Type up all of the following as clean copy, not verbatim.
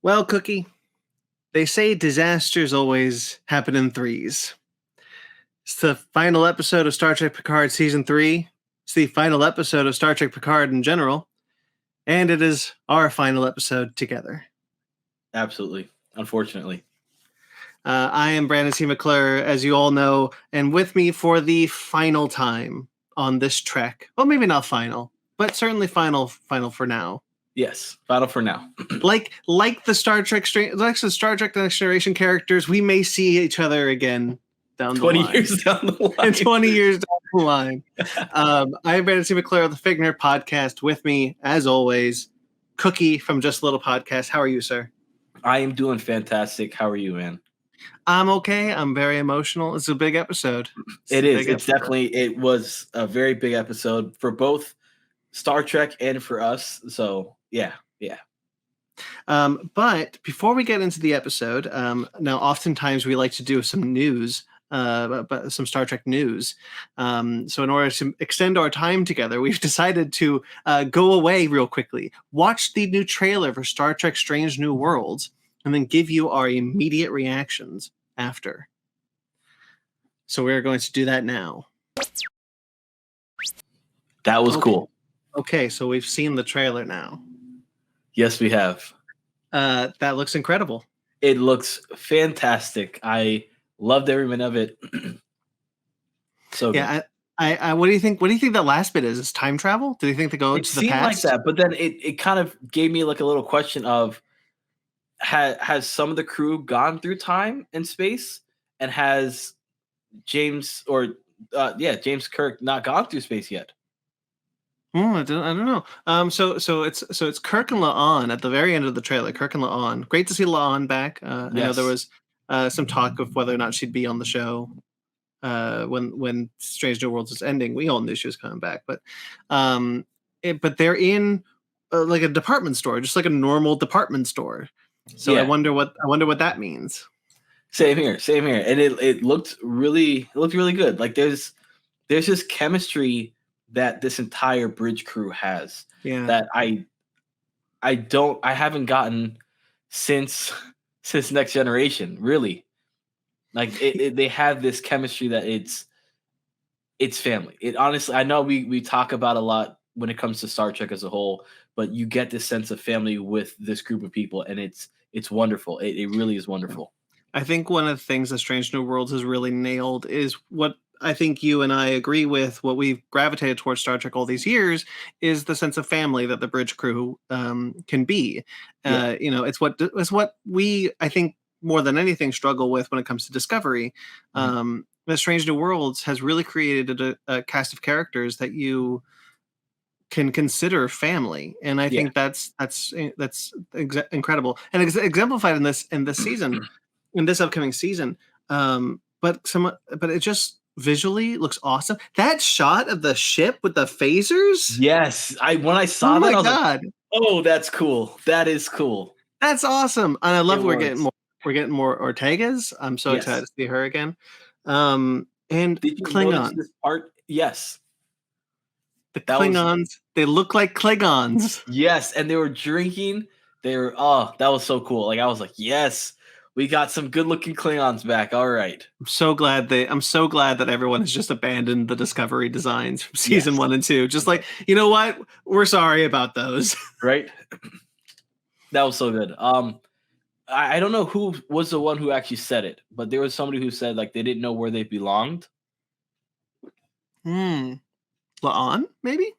Well, Cookie, they say disasters always happen in threes. It's the final episode of Star Trek Picard Season 3. It's the final episode of Star Trek Picard in general. And it is our final episode together. Absolutely. Unfortunately. I am Brandon C. McClure, as you all know, and with me for the final time on this trek. Well, maybe not final, but certainly final for now. Yes, final for now. like the Star Trek Next Generation characters, we may see each other again down the 20 line. years down the line. And 20 years down the line. I'm Brandon C. McClure of the Fig Nerd Podcast. With me, as always, Cookie from Just a Little Podcast. How are you, sir? I am doing fantastic. How are you, man? I'm okay. I'm very emotional. It's a big episode. It was a very big episode for both Star Trek and for us. So, yeah. But before we get into the episode, now oftentimes we like to do some news, but some Star Trek news. So in order to extend our time together, we've decided to go away real quickly, watch the new trailer for Star Trek Strange New Worlds, and then give you our immediate reactions after. So we're going to do that now. That was cool. Okay, so we've seen the trailer now. Yes, we have. That looks incredible. It looks fantastic. I loved every minute of it. So yeah, I what do you think? What do you think the last bit is? Is time travel? Do you think they go to the past? Like that, but then it kind of gave me like a little question of has some of the crew gone through time and space, and has James Kirk not gone through space yet? I don't know. So it's Kirk and La'an at the very end of the trailer. Kirk and La'an. Great to see La'an back. Yes. I know there was some talk of whether or not she'd be on the show when Strange New Worlds is ending. We all knew she was coming back, but they're in like a department store, just like a normal department store. So yeah. I wonder what that means. Same here, and it looked really good. Like there's this chemistry that this entire bridge crew has that I haven't gotten since Next Generation, really. Like they have this chemistry that it's family. It honestly, I know we talk about a lot when it comes to Star Trek as a whole, but you get this sense of family with this group of people, and it's wonderful. It really is wonderful. I think one of the things that Strange New Worlds has really nailed is what I think you and I agree with, what we've gravitated towards Star Trek all these years, is the sense of family that the bridge crew can be. It's what we, I think, more than anything, struggle with when it comes to Discovery. The Strange New Worlds has really created a cast of characters that you can consider family, and I think that's incredible, and exemplified in this season, in this upcoming season. But it just visually looks awesome. That shot of the ship with the phasers. Yes, when I saw that, I was God. Like, oh, that's cool. That is cool. That's awesome, and I love we're getting more Ortegas. I'm so excited to see her again. And did you Klingons. This part? Yes. The Klingons, they look like Klingons. Yes, and they were drinking. That was so cool. Like I was like, yes, we got some good-looking Klingons back. All right. I'm so glad that everyone has just abandoned the Discovery designs from season 1 and 2. Just like, you know what? We're sorry about those. Right? That was so good. I don't know who was the one who actually said it, but there was somebody who said like they didn't know where they belonged. La'an, maybe?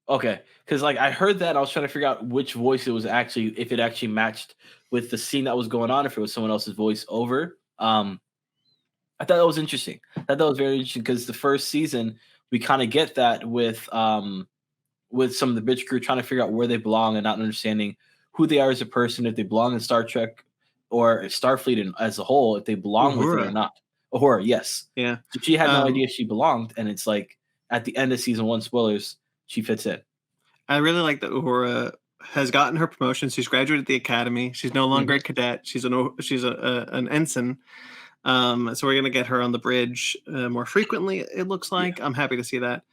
Okay, because like I heard that, I was trying to figure out which voice it was actually, if it actually matched with the scene that was going on, if it was someone else's voice over. I thought that was interesting. I thought that was very interesting because the first season we kind of get that with some of the bridge crew trying to figure out where they belong and not understanding who they are as a person, if they belong in Star Trek or Starfleet as a whole, if they belong with it or not. Uhura, yes. Yeah. So she had no idea she belonged, and it's like at the end of season 1, spoilers, she fits in. I really like that Uhura has gotten her promotion. She's graduated the academy. She's no longer a cadet. She's an ensign. So we're gonna get her on the bridge more frequently. It looks like. I'm happy to see that.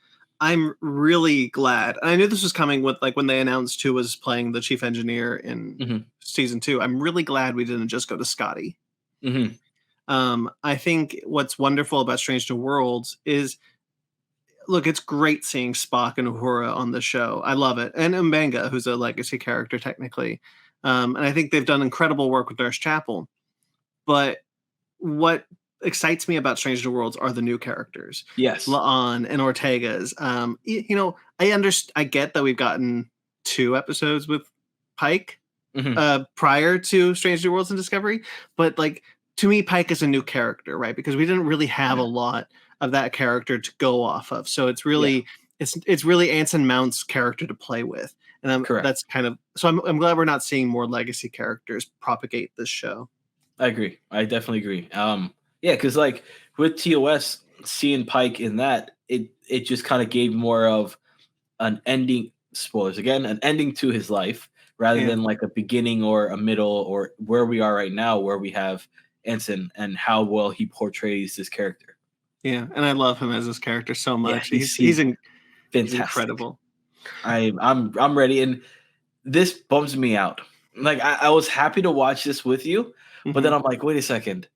I'm really glad. I knew this was coming with like when they announced who was playing the chief engineer in season 2. I'm really glad we didn't just go to Scotty. I think what's wonderful about Strange New Worlds is, look, it's great seeing Spock and Uhura on the show. I love it. And M'Benga, who's a legacy character technically. And I think they've done incredible work with Nurse Chapel. But what excites me about Strange New Worlds are the new characters. Yes. La'an and Ortega's. I get that we've gotten 2 episodes with Pike prior to Strange New Worlds and Discovery. But like, to me, Pike is a new character, right? Because we didn't really have a lot of that character to go off of. So it's really it's really Anson Mount's character to play with. And that's kind of, so I'm glad we're not seeing more legacy characters propagate this show. I agree. I definitely agree. Because like with TOS, seeing Pike in that, it just kind of gave more of an ending, spoilers again, an ending to his life rather than like a beginning or a middle or where we are right now, where we have Anson and how well he portrays this character. Yeah, and I love him as this character so much. Yeah, he's fantastic. He's Incredible. I'm ready, and this bums me out. Like I was happy to watch this with you, but then I'm like, wait a second,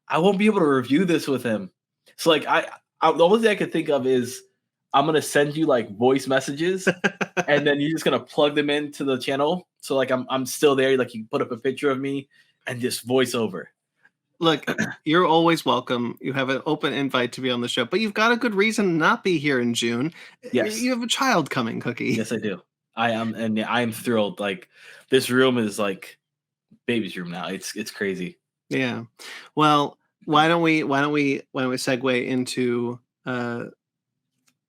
I won't be able to review this with him. So like I the only thing I could think of is I'm gonna send you like voice messages, and then you're just gonna plug them into the channel. So like I'm still there. Like you put up a picture of me and just voice over. Look, you're always welcome. You have an open invite to be on the show, but you've got a good reason to not be here in June. Yes. You have a child coming, Cookie. Yes, I do. I am, and I am thrilled. Like this room is like baby's room now. It's crazy. Yeah. Well, why don't we segue into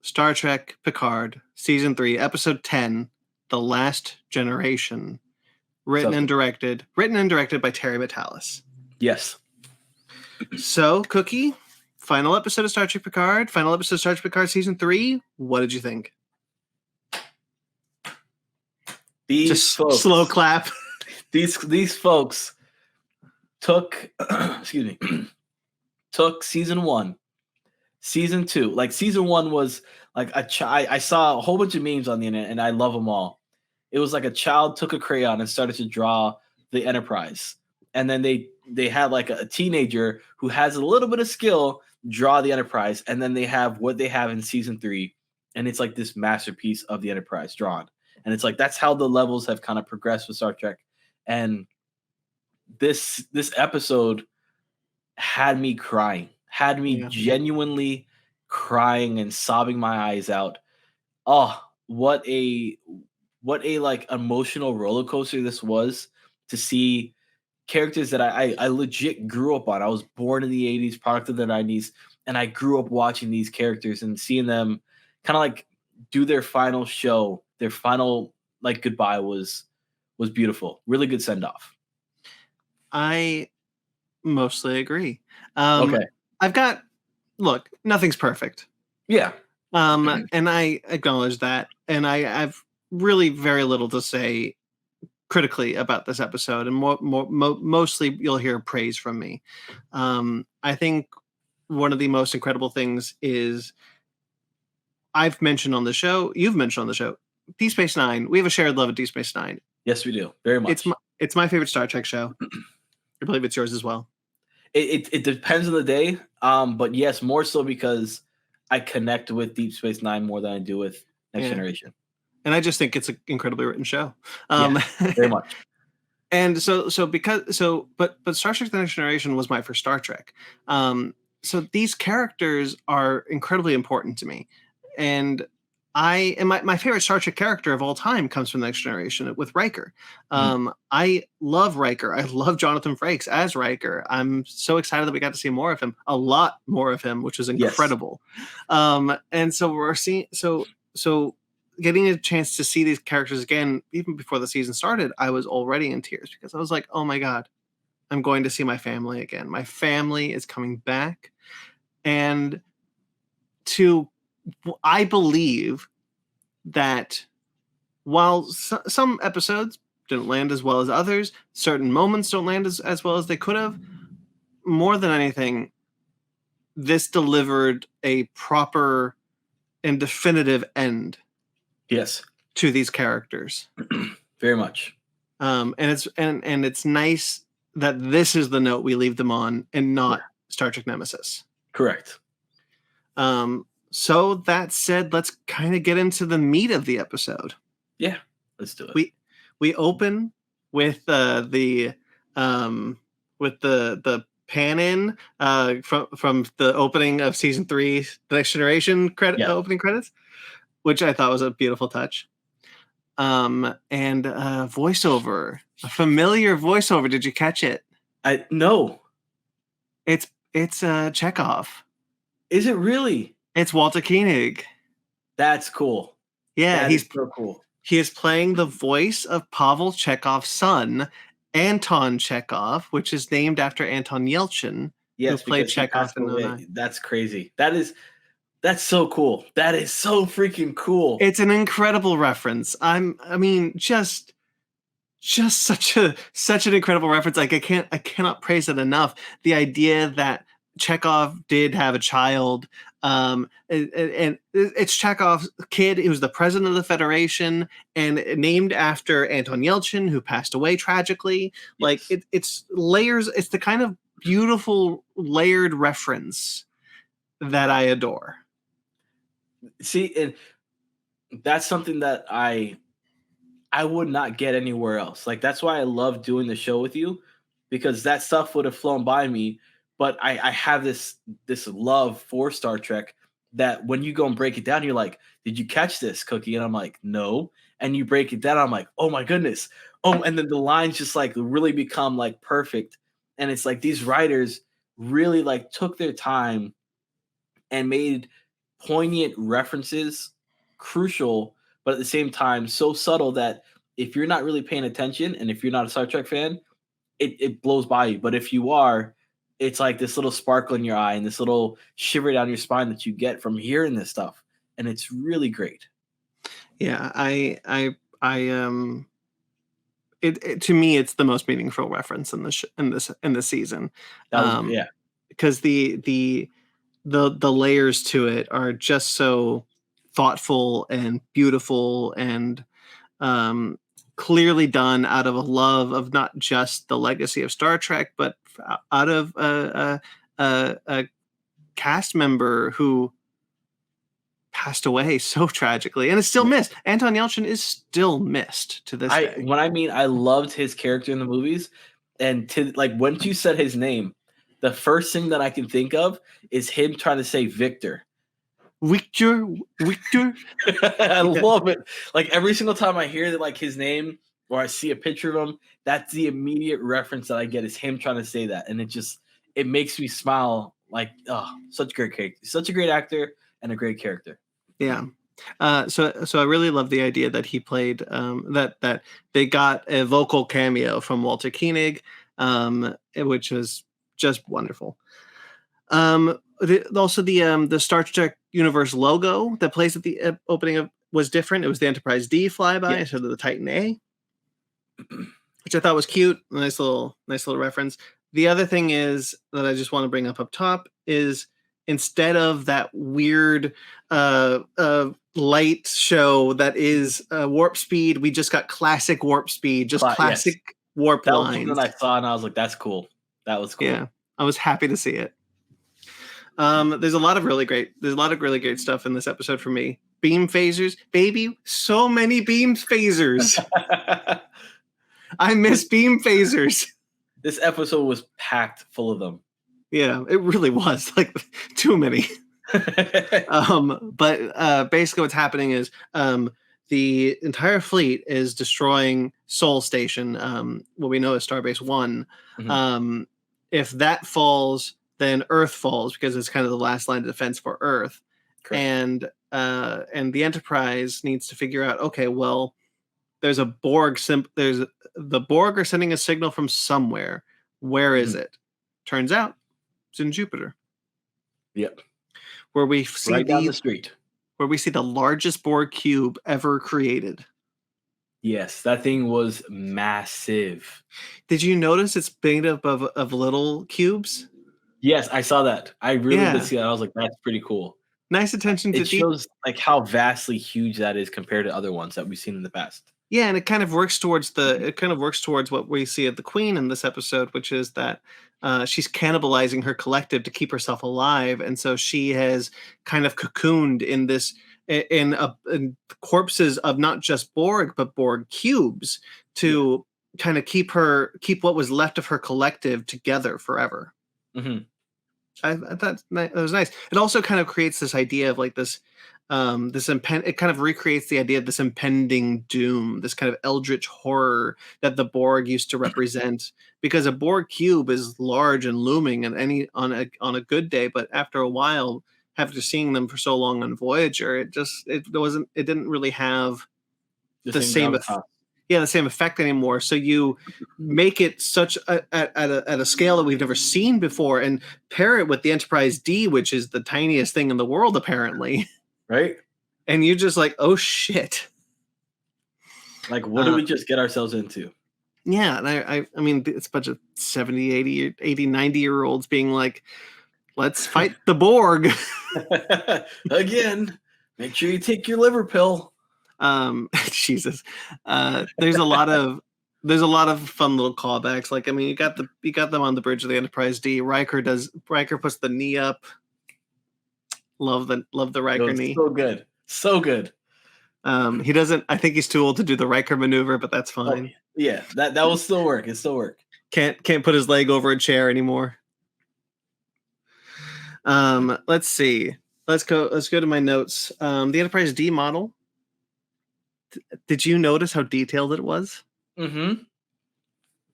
Star Trek Picard season 3, episode 10, The Last Generation, written and directed by Terry Matalas. Yes. So, Cookie, final episode of Star Trek Picard, season 3. What did you think? These folks, slow clap. These folks took took season 1, season 2. Like season 1 was like I saw a whole bunch of memes on the internet, and I love them all. It was like a child took a crayon and started to draw the Enterprise, and then they had like a teenager who has a little bit of skill draw the Enterprise, and then they have what they have in season 3, and it's like this masterpiece of the Enterprise drawn. And it's like that's how the levels have kind of progressed with Star Trek. And this episode had me crying, genuinely crying and sobbing my eyes out. Oh, what a like emotional roller coaster this was to see characters that I legit grew up on. I was born in the 80s, product of the 90s, and I grew up watching these characters and seeing them kind of like do their final show, their final like goodbye was beautiful. Really good send off. I mostly agree. Okay. Look, nothing's perfect. Yeah. And I acknowledge that. And I've really very little to say critically about this episode, and mostly you'll hear praise from me. I think one of the most incredible things is I've mentioned on the show, you've mentioned on the show, Deep Space Nine. We have a shared love of Deep Space Nine. Yes, we do. Very much. It's my favorite Star Trek show. I believe it's yours as well. It depends on the day, but yes, more so because I connect with Deep Space Nine more than I do with Next Generation. And I just think it's an incredibly written show. Very much. And but Star Trek: The Next Generation was my first Star Trek. So these characters are incredibly important to me, and my favorite Star Trek character of all time comes from the Next Generation with Riker. I love Riker. I love Jonathan Frakes as Riker. I'm so excited that we got to see more of him, a lot more of him, which is incredible. Yes. And so we're seeing so getting a chance to see these characters again, even before the season started, I was already in tears because I was like, oh my God, I'm going to see my family again. My family is coming back. And I believe that while some episodes didn't land as well as others, certain moments don't land as well as they could have, more than anything, this delivered a proper and definitive end. Yes. To these characters. Very much. And it's nice that this is the note we leave them on and not Star Trek Nemesis. Correct. So that said, let's kind of get into the meat of the episode. Yeah, let's do it. We open with the pan in from the opening of season 3, The Next Generation opening credits, which I thought was a beautiful touch. And voiceover, a familiar voiceover. Did you catch it? No. It's Chekhov. Is it really? It's Walter Koenig. That's cool. Yeah, he's so cool. He is playing the voice of Pavel Chekhov's son, Anton Chekhov, which is named after Anton Yelchin, who played Chekhov in 09. That's crazy. That's so cool. That is so freaking cool. It's an incredible reference. Just such an incredible reference. Like I cannot praise it enough. The idea that Chekhov did have a child, and it's Chekhov's kid. He was the president of the Federation and named after Anton Yelchin, who passed away tragically. Yes. Like it's layers. It's the kind of beautiful layered reference that I adore. See, and that's something that I would not get anywhere else. Like that's why I love doing the show with you, because that stuff would have flown by me. But I have this love for Star Trek that when you go and break it down, you're like, did you catch this, Cookie? And I'm like, no. And you break it down, I'm like, oh my goodness. Oh, and then the lines just like really become like perfect. And it's like these writers really like took their time and made poignant references crucial, but at the same time so subtle that if you're not really paying attention and if you're not a Star Trek fan, it blows by you. But if you are, it's like this little sparkle in your eye and this little shiver down your spine that you get from hearing this stuff, and it's really great. Yeah, it to me it's the most meaningful reference in this season. Because the layers to it are just so thoughtful and beautiful and clearly done out of a love of not just the legacy of Star Trek, but out of a cast member who passed away so tragically and is still missed. Anton Yelchin is still missed to this day. I loved his character in the movies, and once you said his name, the first thing that I can think of is him trying to say Victor. Victor. I love it. Like every single time I hear that, like his name or I see a picture of him, that's the immediate reference that I get is him trying to say that, and it makes me smile. Like, oh, such a great character, such a great actor, and a great character. Yeah. So I really love the idea that he played that they got a vocal cameo from Walter Koenig, which was just wonderful. Also the Star Trek universe logo that plays at the opening was different. It was the Enterprise D flyby instead of the Titan A, which I thought was cute. Nice little reference. The other thing is that I just want to bring up top is instead of that weird light show that is warp speed, we just got classic warp speed, just classic warp lines. That was something I saw and I was like, that's cool. That was cool. Yeah, I was happy to see it. There's a lot of really great stuff in this episode for me. Beam phasers, baby, so many beam phasers. I miss beam phasers. This episode was packed full of them. Yeah, it really was, like too many. But basically what's happening is the entire fleet is destroying Sol Station, what we know as Starbase 1. Mm-hmm. If that falls, then Earth falls because it's kind of the last line of defense for Earth. Correct. And the Enterprise needs to figure out, okay, well, there's a Borg the Borg are sending a signal from somewhere. Where is it? Turns out it's in Jupiter. Yep. Where we see right down the street. Where we see the largest Borg cube ever created. Yes, that thing was massive. Did you notice it's made up of little cubes? Yes, I saw that. I really did see that. I was like, that's pretty cool. Nice attention to It shows like how vastly huge that is compared to other ones that we've seen in the past. Yeah, and it kind of works towards what we see at the Queen in this episode, which is that she's cannibalizing her collective to keep herself alive, and so she has kind of cocooned in this in corpses of not just Borg but Borg cubes to kind of keep what was left of her collective together forever. Mm-hmm. I thought that was nice. It also kind of creates this idea of like this it kind of recreates the idea of this impending doom, this kind of eldritch horror that the Borg used to represent, because a Borg cube is large and looming and on a good day, but after a while, after seeing them for so long on Voyager, it didn't really have the same effect anymore. So you make it such at a scale that we've never seen before, and pair it with the Enterprise D, which is the tiniest thing in the world apparently. Right? And you're just like, oh shit. Like, what do we just get ourselves into? Yeah, and I mean, it's a bunch of 70, 80, 90-year-olds being like, let's fight the Borg. Again, make sure you take your liver pill. Jesus. There's a lot of fun little callbacks. Like, I mean, you got them on the bridge of the Enterprise D. Riker puts the knee up. Love the Riker knee. So good. He doesn't. I think he's too old to do the Riker maneuver, but that's fine. Oh, yeah, that will still work. It still work. Can't put his leg over a chair anymore. Let's see. Let's go to my notes. The Enterprise D model. Did you notice how detailed it was? Mm-hmm.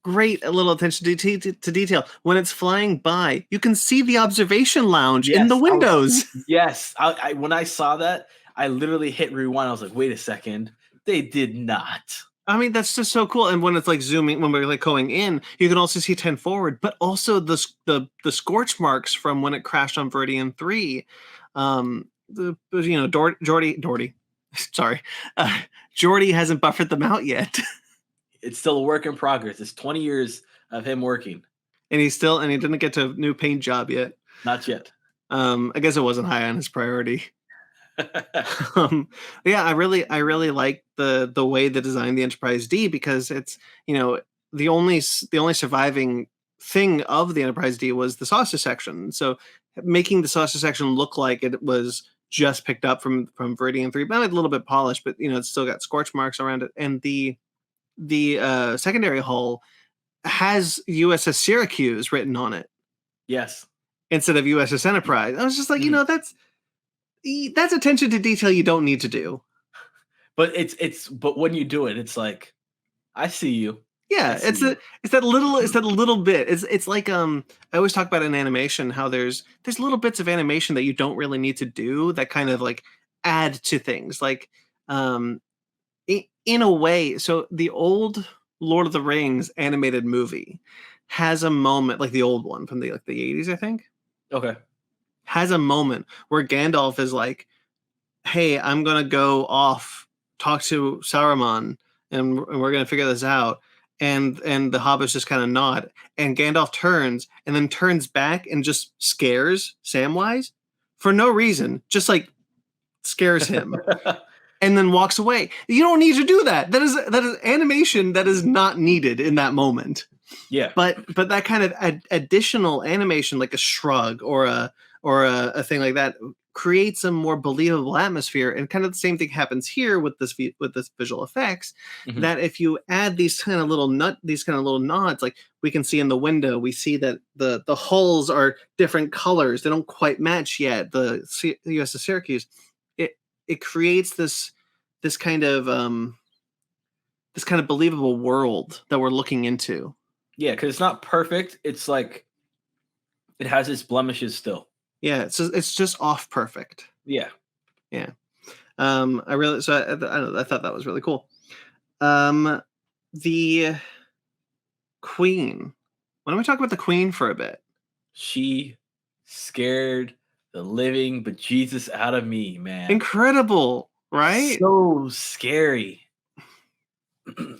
Great, a little attention to detail. When it's flying by, you can see the observation lounge in the windows. I when I saw that, I literally hit rewind. I was like, wait a second. They did not. I mean, that's just so cool. And when it's like zooming, when we're like going in, you can also see 10 forward, but also the scorch marks from when it crashed on Viridian 3. Geordi. Sorry. Geordi hasn't buffered them out yet. It's still a work in progress. It's 20 years of him working. And he didn't get to a new paint job yet. Not yet. I guess it wasn't high on his priority. Yeah, I really like the way they designed the Enterprise D, because it's, the only surviving thing of the Enterprise D was the saucer section. So making the saucer section look like it was just picked up from Viridian 3, but a little bit polished, but it's still got scorch marks around it. And the secondary hull has USS Syracuse written on it. Yes. Instead of USS Enterprise. I was just like, that's attention to detail you don't need to do. But but when you do it, it's like, I see you. Yeah, it's that little bit. It's like I always talk about in animation how there's little bits of animation that you don't really need to do that kind of like add to things. Like in a way, so the old Lord of the Rings animated movie has a moment, like the old one from the 80s, I think. Okay. Has a moment where Gandalf is like, hey, I'm going to go off, talk to Saruman, and we're going to figure this out. And the hobbits just kind of nod. And Gandalf turns and then turns back and just scares Samwise for no reason. Just like scares him. And then walks away. You don't need to do that. That is animation that is not needed in that moment. Yeah. But that kind of additional animation, like a shrug or a thing like that, creates a more believable atmosphere. And kind of the same thing happens here with this visual effects. Mm-hmm. That if you add these kind of little nods, like we can see in the window, we see that the hulls are different colors. They don't quite match yet. The USS Syracuse. It creates this kind of believable world that we're looking into. Yeah, because it's not perfect. It's like it has its blemishes still. Yeah, it's just off perfect. Yeah. I thought that was really cool. The Queen. Why don't we talk about the Queen for a bit? She scared the living bejesus out of me, man. Incredible, right? So scary.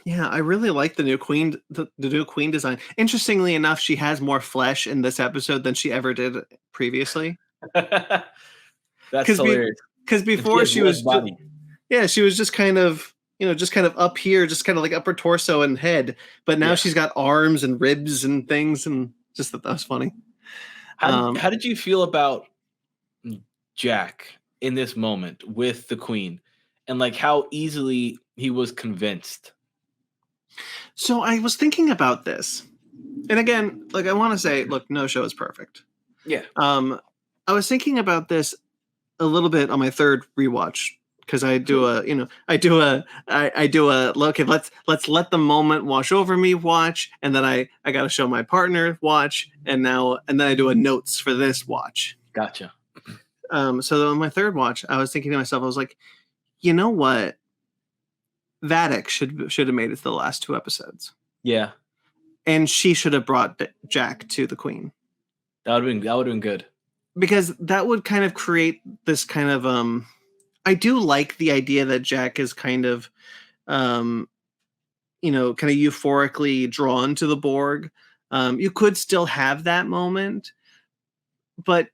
Yeah, I really like the new queen, the new queen design. Interestingly enough, she has more flesh in this episode than she ever did previously. That's hilarious. Because And she before has she less was body. yeah, she was just kind of, just kind of up here, just kind of like upper torso and head. But now Yeah. she's got arms and ribs and things, and just that was funny. How did you feel about Jack in this moment with the queen, and like how easily he was convinced? So I was thinking about this, and again, like I want to say, look, no show is perfect. Yeah. I was thinking about this a little bit on my third rewatch because I do okay, let's let the moment wash over me watch, and then I got to show my partner watch, and then I do a notes for this watch. Gotcha. So on my third watch, I was thinking to myself, I was like, you know what, Vatic should have made it to the last 2 episodes. Yeah, and she should have brought Jack to the queen. that would have been good, because that would kind of create this kind of I do like the idea that Jack is kind of kind of euphorically drawn to the Borg. You could still have that moment, but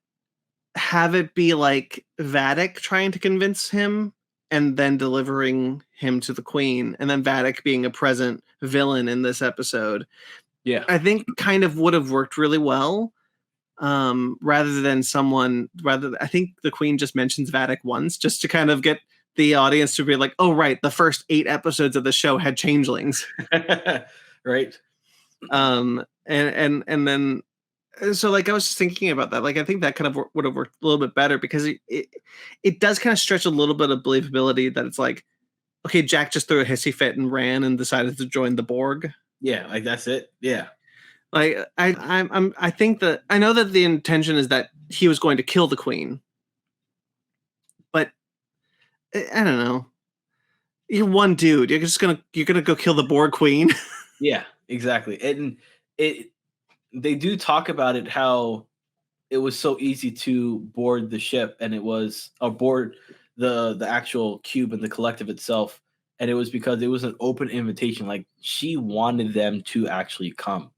have it be like Vatic trying to convince him and then delivering him to the queen, and then Vatic being a present villain in this episode. Yeah, I think kind of would have worked really well. Rather than I think the queen just mentions Vatic once just to kind of get the audience to be like, oh right, the first 8 episodes of the show had changelings. right. And then so like I was just thinking about that, like I think that kind of would have worked a little bit better, because it does kind of stretch a little bit of believability that it's like, okay, Jack just threw a hissy fit and ran and decided to join the Borg. Yeah, like that's it. Yeah. Like I think that I know that the intention is that he was going to kill the queen, but I don't know. You're one dude. You're gonna go kill the Borg queen. Yeah, exactly. And they do talk about it, how it was so easy to board the ship, and it was board the actual cube and the collective itself, and it was because it was an open invitation. Like she wanted them to actually come.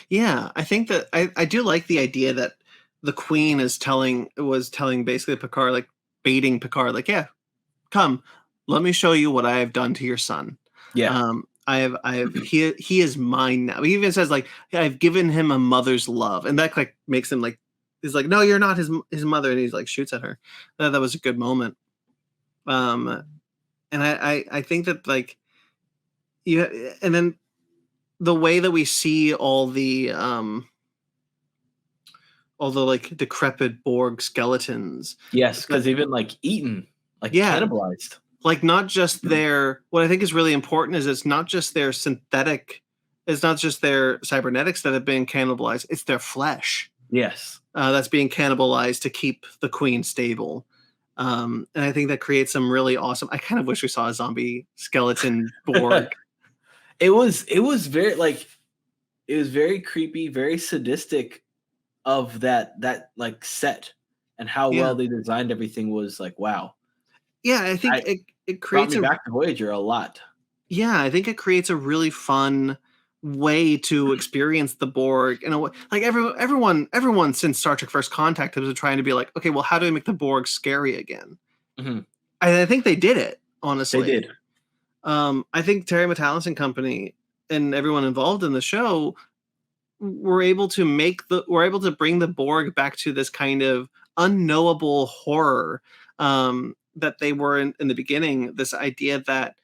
Yeah, I think that I do like the idea that the queen was telling basically Picard, like baiting Picard, like, yeah, come, let me show you what I have done to your son. Yeah. I have he is mine now. He even says like, I've given him a mother's love, and that like makes him like, he's like, no, you're not his mother, and he's like shoots at her. That was a good moment. And I think that like, and then the way that we see all the like decrepit Borg skeletons. Yes, because they've been like eaten, like cannibalized. Like not just their, what I think is really important is it's not just their it's not just their cybernetics that have been cannibalized, it's their flesh. Yes. That's being cannibalized to keep the queen stable. And I think that creates some really awesome, I kind of wish we saw a zombie skeleton Borg. It was very like, it was very creepy, very sadistic of that like set, and how well they designed everything was like, wow. Yeah, I think it creates brought me back to Voyager a lot. Yeah, I think it creates a really fun way to experience the Borg in a way. Like everyone since Star Trek First Contact has been trying to be like, okay, well, how do we make the Borg scary again? Mm-hmm. I think they did it, honestly. They did. I think Terry Matalas and company and everyone involved in the show were able to bring the Borg back to this kind of unknowable horror that they were in the beginning. This idea that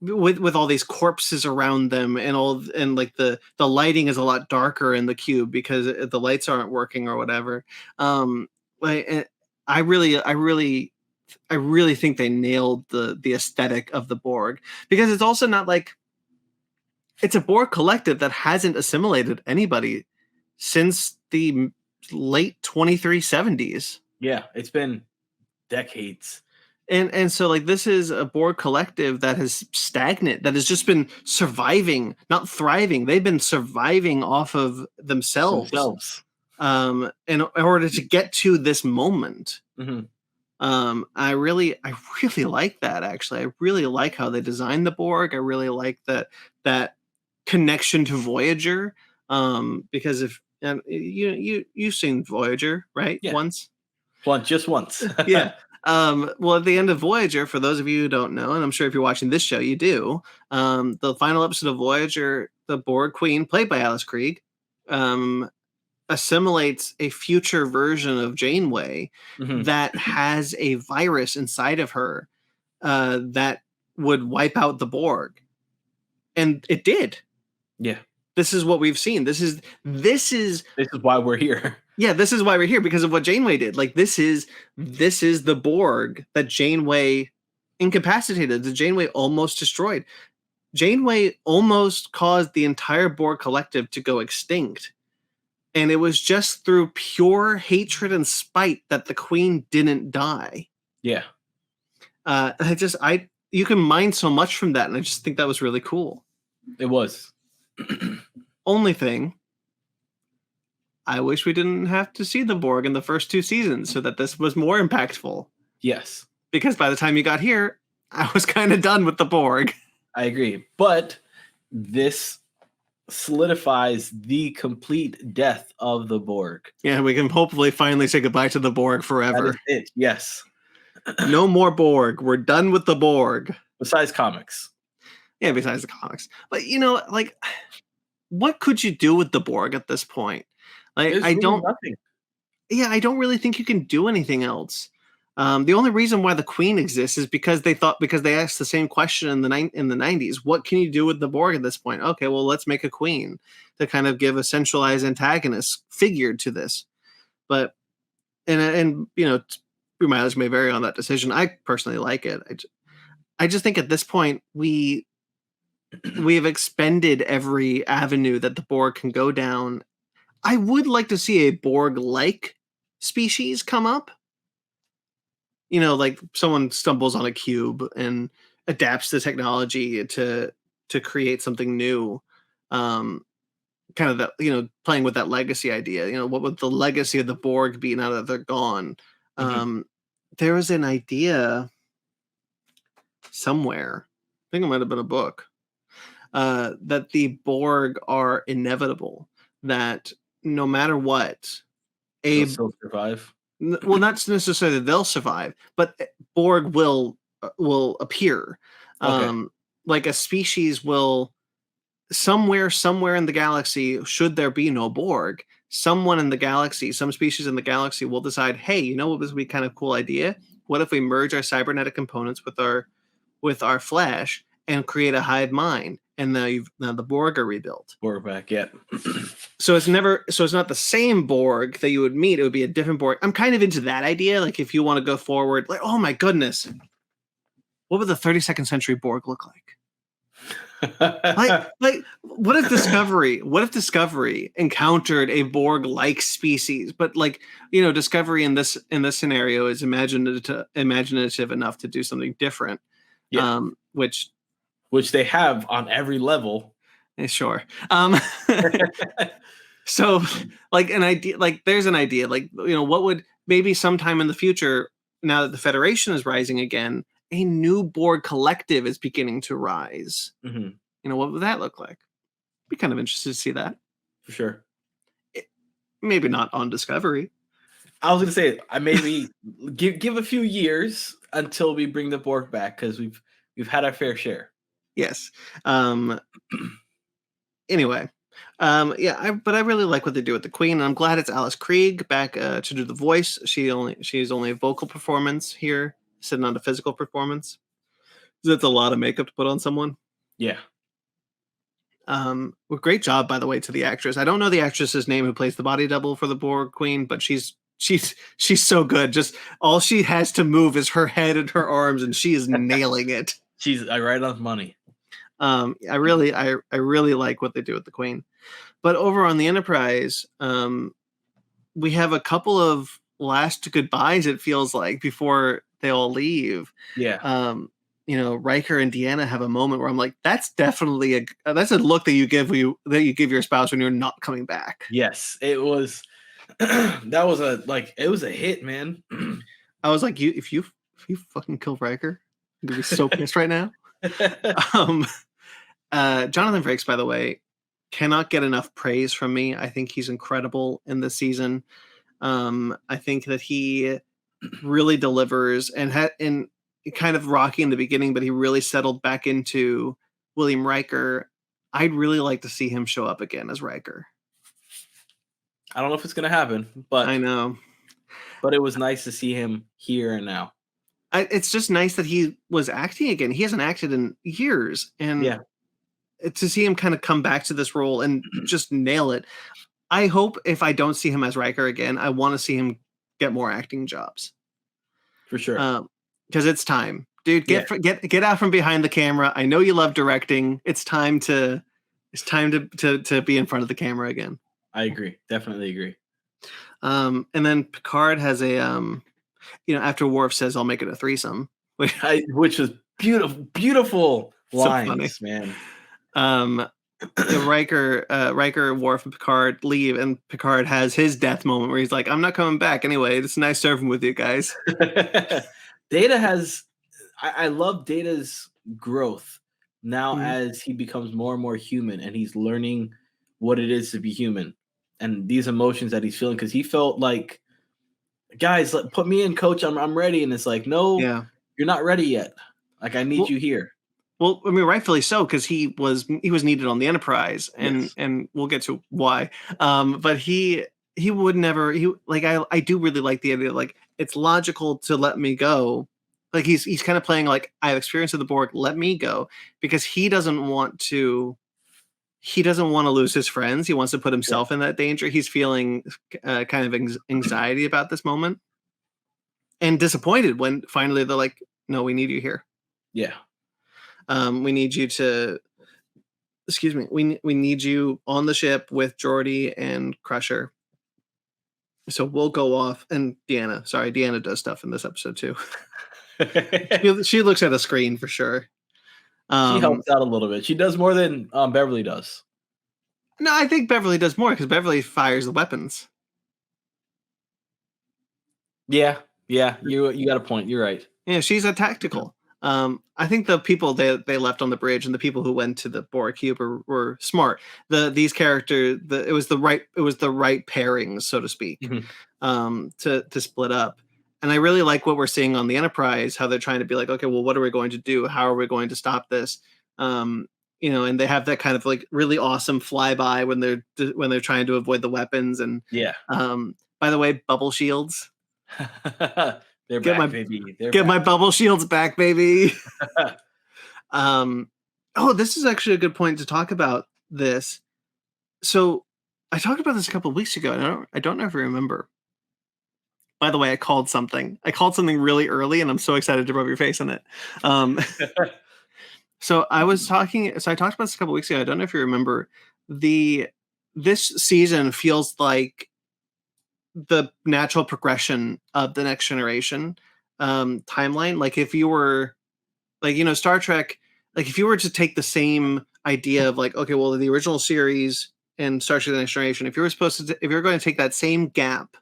with all these corpses around them and like the lighting is a lot darker in the cube because the lights aren't working or whatever. Like I really think they nailed the aesthetic of the Borg, because it's also not like it's a Borg collective that hasn't assimilated anybody since the late 2370s. Yeah, it's been decades. And so like this is a Borg collective that has stagnant, that has just been surviving, not thriving. They've been surviving off of themselves. In order to get to this moment. Mm-hmm. I really like that. Actually, I really like how they designed the Borg. I really like that connection to Voyager. Because if and you've seen Voyager, right? Yeah. Once. Just once. Yeah. Well, at the end of Voyager, for those of you who don't know, and I'm sure if you're watching this show, you do. The final episode of Voyager, the Borg Queen, played by Alice Krieg, assimilates a future version of Janeway that has a virus inside of her that would wipe out the Borg, and it did. Yeah. This is what we've seen. This is why we're here. Yeah, this is why we're here, because of what Janeway did. Like, this is the Borg that Janeway incapacitated, that Janeway almost destroyed. Janeway almost caused the entire Borg collective to go extinct. And it was just through pure hatred and spite that the Queen didn't die. Yeah. You can mine so much from that, and I just think that was really cool. It was. Only thing, I wish we didn't have to see the Borg in the first 2 seasons so that this was more impactful. Yes. Because by the time you got here, I was kind of done with the Borg. I agree. But this solidifies the complete death of the Borg. Yeah, we can hopefully finally say goodbye to the Borg forever. That is it. Yes. No more Borg. We're done with the Borg. Besides comics. Yeah, besides the comics. But, like, what could you do with the Borg at this point? Like, There's really nothing. Yeah, I don't really think you can do anything else. The only reason why the Queen exists is because they asked the same question in the 90s. What can you do with the Borg at this point? Okay, well, let's make a Queen to kind of give a centralized antagonist figure to this. But and your mileage may vary on that decision. I personally like it. I just think at this point we have expended every avenue that the Borg can go down. I would like to see a Borg-like species come up. Like someone stumbles on a cube and adapts the technology to create something new. Kind of that, playing with that legacy idea. What would the legacy of the Borg be now that they're gone? There was an idea somewhere, I think it might have been a book, that the Borg are inevitable, that no matter what, they'll still survive. Well, not necessarily they'll survive, but Borg will appear. Okay. Like a species will somewhere in the galaxy, should there be no Borg, someone in the galaxy, some species in the galaxy will decide, hey, you know what would be kind of cool idea? What if we merge our cybernetic components with our flesh and create a hive mind? And now the Borg are rebuilt. Borg back, yeah. So it's not the same Borg that you would meet. It would be a different Borg. I'm kind of into that idea. Like, if you want to go forward, like, oh my goodness, what would the 32nd century Borg look like? like what if Discovery encountered a Borg-like species, but like, Discovery in this scenario is imaginative enough to do something different. Yeah. Which they have on every level. Sure. So, like, an idea, like, there's an idea, like, what would maybe sometime in the future, now that the Federation is rising again, a new Borg collective is beginning to rise. What would that look like? Be kind of interested to see that. For sure. Maybe not on Discovery. I was going to say, I maybe give a few years until we bring the Borg back, because we've had our fair share. Yes. Anyway, but I really like what they do with the Queen. And I'm glad it's Alice Krieg back to do the voice. She's only a vocal performance here, sitting on a physical performance. That's a lot of makeup to put on someone. Yeah. Well, great job, by the way, to the actress. I don't know the actress's name who plays the body double for the Borg Queen, but she's so good. Just all she has to move is her head and her arms, and she is nailing it. She's right on money. I really like what they do with the Queen. But over on the Enterprise, we have a couple of last goodbyes, it feels like, before they all leave. Yeah. Riker and Deanna have a moment where I'm like, that's definitely that's a look that you give your spouse when you're not coming back. Yes, it was. That was it was a hit, man. I was like, if you fucking kill Riker, I'm gonna be so pissed right now. Jonathan Frakes, by the way, cannot get enough praise from me. I think he's incredible in this season. I think that he really delivers and kind of rocky in the beginning, but he really settled back into William Riker. I'd really like to see him show up again as Riker. I don't know if it's gonna happen, but I know. But it was nice to see him here and now. It's just nice that he was acting again. He hasn't acted in years, and to see him kind of come back to this role and just nail it. I hope if I don't see him as Riker again, I want to see him get more acting jobs. For sure. Because it's time. Dude, get out from behind the camera. I know you love directing. It's time to be in front of the camera again. I agree. Definitely agree. And then Picard has a after Worf says I'll make it a threesome. Which was beautiful lines, so man. Riker, Worf, and Picard leave, and Picard has his death moment where he's like, "I'm not coming back anyway. It's nice serving with you guys." Data has, I love Data's growth now as he becomes more and more human, and he's learning what it is to be human, and these emotions that he's feeling. Because he felt like, guys, put me in, coach. I'm ready, and it's like, no, you're not ready yet. Like I need you here. Well, I mean, rightfully so, because he was needed on the Enterprise, and we'll get to why. But he would never. I do really like the idea. Like it's logical to let me go. Like he's kind of playing like I have experience with the Borg. Let me go, because he doesn't want to. He doesn't want to lose his friends. He wants to put himself in that danger. He's feeling kind of anxiety about this moment, and disappointed when finally they're like, "No, we need you here." Yeah. We need you to, excuse me, we need you on the ship with Geordi and Crusher. So we'll go off, and Deanna does stuff in this episode too. she looks at a screen for sure. She helps out a little bit. She does more than Beverly does. No, I think Beverly does more because Beverly fires the weapons. Yeah, you got a point. You're right. Yeah, she's a tactical. I think the people they left on the bridge and the people who went to the Borg cube were smart. These characters, it was the right pairings, so to speak, to split up. And I really like what we're seeing on the Enterprise, how they're trying to be like, okay, well, what are we going to do? How are we going to stop this? And they have that kind of like really awesome flyby when they're trying to avoid the weapons. And by the way, bubble shields. They're back, baby. My bubble shields back, baby. This is actually a good point to talk about this. So I talked about this a couple of weeks ago, and I don't know if you remember. By the way, I called something really early, and I'm so excited to rub your face in it. So I talked about this a couple of weeks ago. I don't know if you remember. This season feels like the natural progression of the Next Generation timeline. Like if you were Star Trek, like if you were to take the same idea of like, okay, well, the original series and Star Trek: The Next Generation, if you're going to take that same gap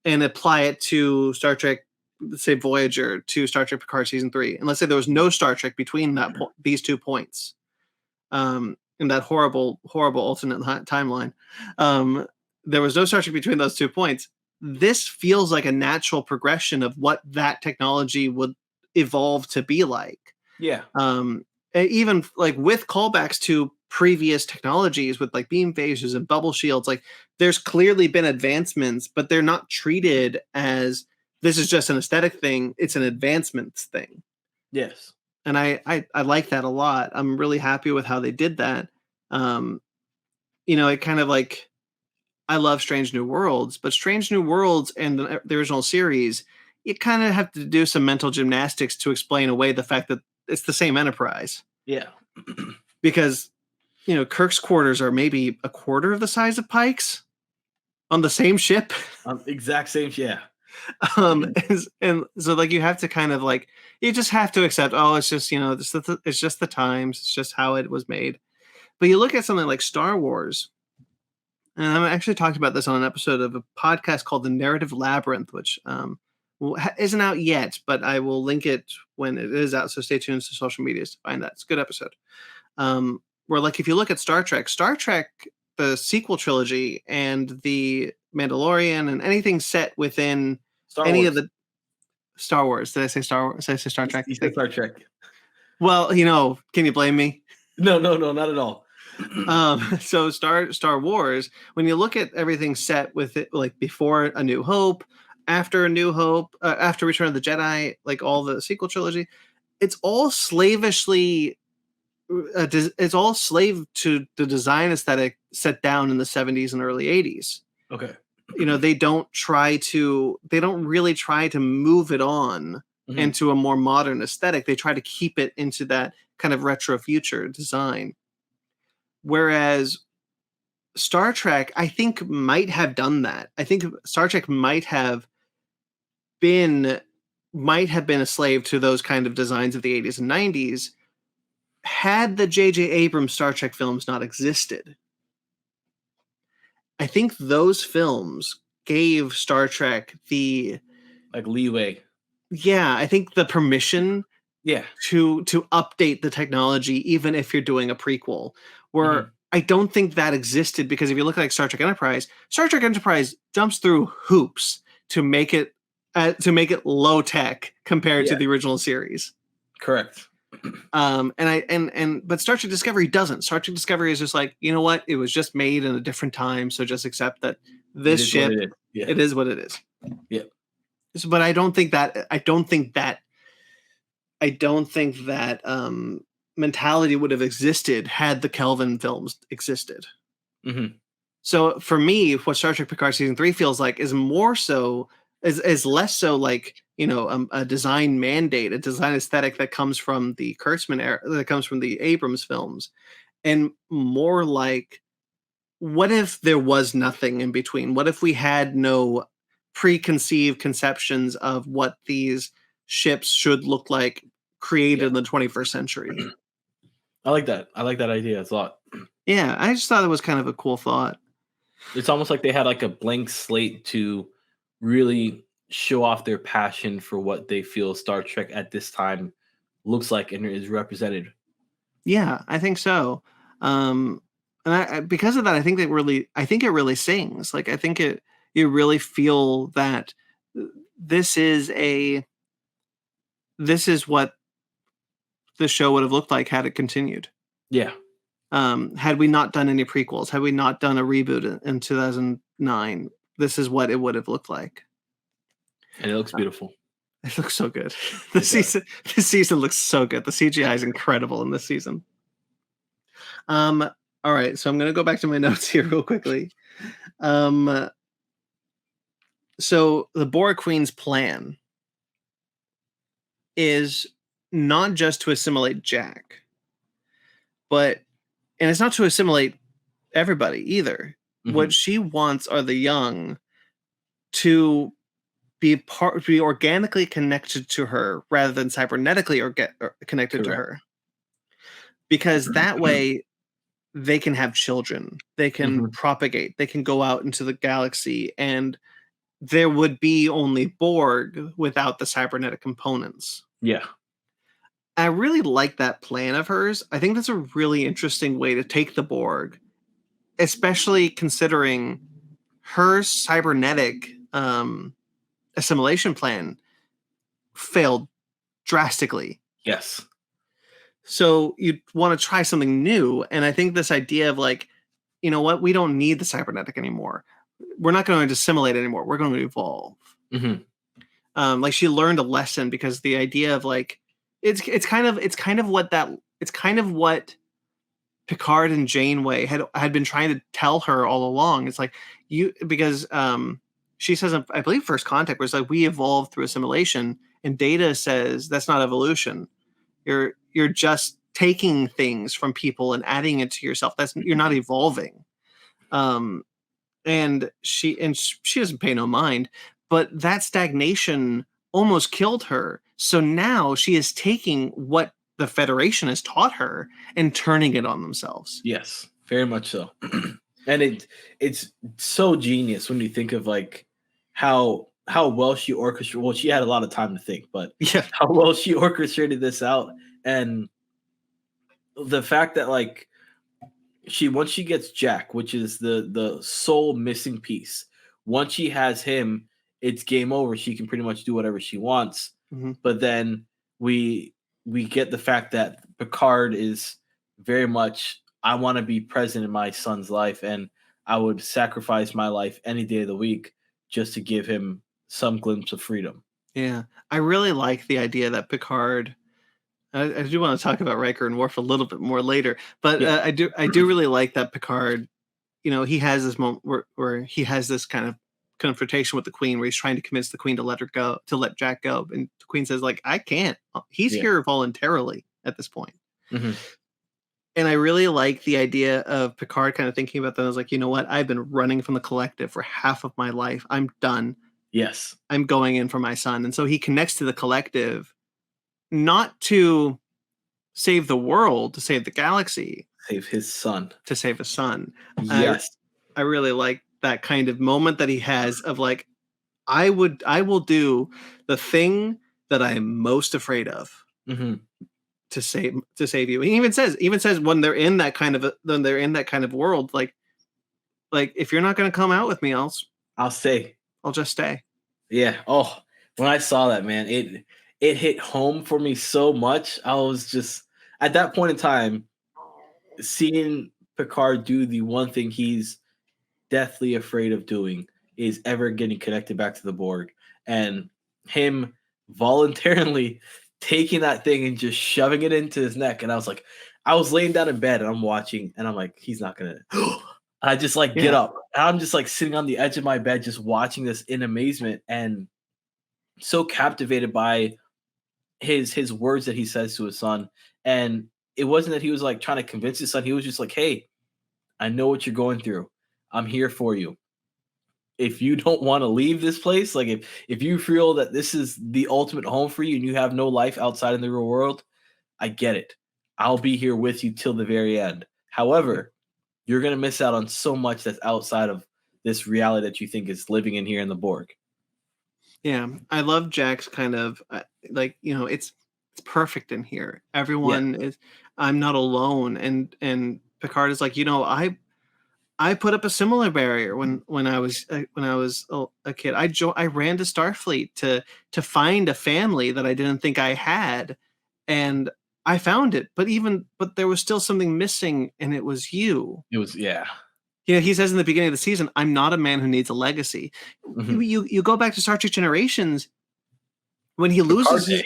and apply it to Star Trek, let's say Voyager, to Star Trek Picard season 3, and let's say there was no Star Trek between these 2 points, in that horrible alternate timeline, there was no Star Trek between those 2 points. This feels like a natural progression of what that technology would evolve to be like. Yeah. Even like with callbacks to previous technologies with like beam phasers and bubble shields, like there's clearly been advancements, but they're not treated as this is just an aesthetic thing. It's an advancements thing. Yes. And I like that a lot. I'm really happy with how they did that. It kind of like, I love Strange New Worlds, but Strange New Worlds and the original series, you kind of have to do some mental gymnastics to explain away the fact that it's the same Enterprise. Yeah. Because, Kirk's quarters are maybe a quarter of the size of Pike's on the same ship. Exact same, yeah. And so like you have to kind of like, you just have to accept, it's just, it's just the times, it's just how it was made. But you look at something like Star Wars, and I actually talked about this on an episode of a podcast called The Narrative Labyrinth, which isn't out yet, but I will link it when it is out. So stay tuned to social medias to find that. It's a good episode. Where like if you look at Star Trek, the sequel trilogy and the Mandalorian and anything set within any of the Star Wars. Did I say Star Wars? Did I say Star Trek? You said Star Trek. Well, can you blame me? No, not at all. So Star Wars, when you look at everything set with it, like before A New Hope, after A New Hope, after Return of the Jedi, like all the sequel trilogy, it's all slavishly, it's all slave to the design aesthetic set down in the 70s and early 80s. Okay. They don't really try to move it on into a more modern aesthetic. They try to keep it into that kind of retro future design. Whereas Star Trek, I think, might have done that. I think Star Trek might have been a slave to those kind of designs of the 80s and 90s had the J.J. Abrams Star Trek films not existed. I think those films gave Star Trek the leeway. Yeah, I think the permission to update the technology, even if you're doing a prequel, where I don't think that existed, because if you look at like Star Trek Enterprise jumps through hoops to make it low tech compared to the original series. Correct. But Star Trek Discovery doesn't. Star Trek Discovery is just like, you know what? It was just made in a different time, so just accept that this ship, it is what it is. Yeah. So, but I don't think that mentality would have existed had the Kelvin films existed. So for me, what Star Trek Picard season 3 feels like is more so is less so like a design mandate, a design aesthetic that comes from the Kurtzman era, that comes from the Abrams films, and more like, what if there was nothing in between? What if we had no preconceived conceptions of what these ships should look like created in the 21st century? I like that. I like that idea a lot. Yeah, I just thought it was kind of a cool thought. It's almost like they had like a blank slate to really show off their passion for what they feel Star Trek at this time looks like and is represented. Yeah, I think so. And because of that, I think it really sings. Like, I think you really feel that this is what the show would have looked like had it continued. Yeah. Had we not done any prequels, had we not done a reboot in 2009, this is what it would have looked like. And it looks beautiful. It looks so good. This season looks so good. The CGI is incredible in this season. All right, so I'm going to go back to my notes here real quickly. So the Borg Queen's plan is not just to assimilate Jack, and it's not to assimilate everybody either. What she wants are the young to be organically connected to her rather than cybernetically connected to her, because that way they can have children, they can propagate, they can go out into the galaxy, and there would be only Borg without the cybernetic components. Yeah. I really like that plan of hers. I think that's a really interesting way to take the Borg, especially considering her cybernetic assimilation plan failed drastically. Yes. So you want to try something new. And I think this idea of like, you know what, we don't need the cybernetic anymore. We're not going to assimilate anymore. We're going to evolve. Like, she learned a lesson, because the idea of like, it's kind of what Picard and Janeway had been trying to tell her all along. It's like, because she says, I believe First Contact was like, we evolved through assimilation, and Data says that's not evolution. You're just taking things from people and adding it to yourself. You're not evolving. And she doesn't pay no mind, but that stagnation almost killed her. So now she is taking what the Federation has taught her and turning it on themselves. Yes, very much so. And it's so genius when you think of like how how well she orchestrated. Well, she had a lot of time to think, but yeah, how well she orchestrated this out, and the fact that like once she gets Jack, which is the sole missing piece. Once she has him, it's game over. She can pretty much do whatever she wants. mm-hmm. But then we get the fact that Picard is very much, I want to be present in my son's life, and I would sacrifice my life any day of the week just to give him some glimpse of freedom. Yeah, I really like the idea that Picard. I do want to talk about Riker and Worf a little bit more later, but Yeah. I do really like that Picard. He has this moment where he has this kind of confrontation with the Queen, where he's trying to convince the Queen to let Jack go, and the Queen says, like, I can't. He's here voluntarily at this point. Mm-hmm. And I really like the idea of Picard kind of thinking about that. I was like, you know what? I've been running from the collective for half of my life. I'm done. Yes. I'm going in for my son. And so he connects to the collective, not to save the world, to save the galaxy. Save his son. To save his son. Yes. I really like that kind of moment that he has of like, I will do the thing that I am most afraid of. Mm-hmm. To save you. He even says when they're in that kind of world, like if you're not going to come out with me, I'll stay. I'll just stay. Yeah. Oh, when I saw that, man, it hit home for me so much. I was just at that point in time seeing Picard do the one thing he's deathly afraid of doing is ever getting connected back to the Borg, and him voluntarily taking that thing and just shoving it into his neck. And I was like, I was laying down in bed and I'm watching and I'm like, he's not gonna I just like get up. And I'm just like sitting on the edge of my bed just watching this in amazement and so captivated by his words that he says to his son. And it wasn't that he was like trying to convince his son. He was just like, hey, I know what you're going through. I'm here for you. If you don't want to leave this place, like if you feel that this is the ultimate home for you and you have no life outside in the real world, I get it. I'll be here with you till the very end. However, you're going to miss out on so much that's outside of this reality that you think is living in here in the Borg. Yeah, I love Jack's kind of it's perfect in here. Everyone is. I'm not alone, and Picard is like, I put up a similar barrier when I was a kid. I ran to Starfleet to find a family that I didn't think I had, and I found it. But there was still something missing, and it was you. It was He says in the beginning of the season, "I'm not a man who needs a legacy." Mm-hmm. You go back to Star Trek Generations when he loses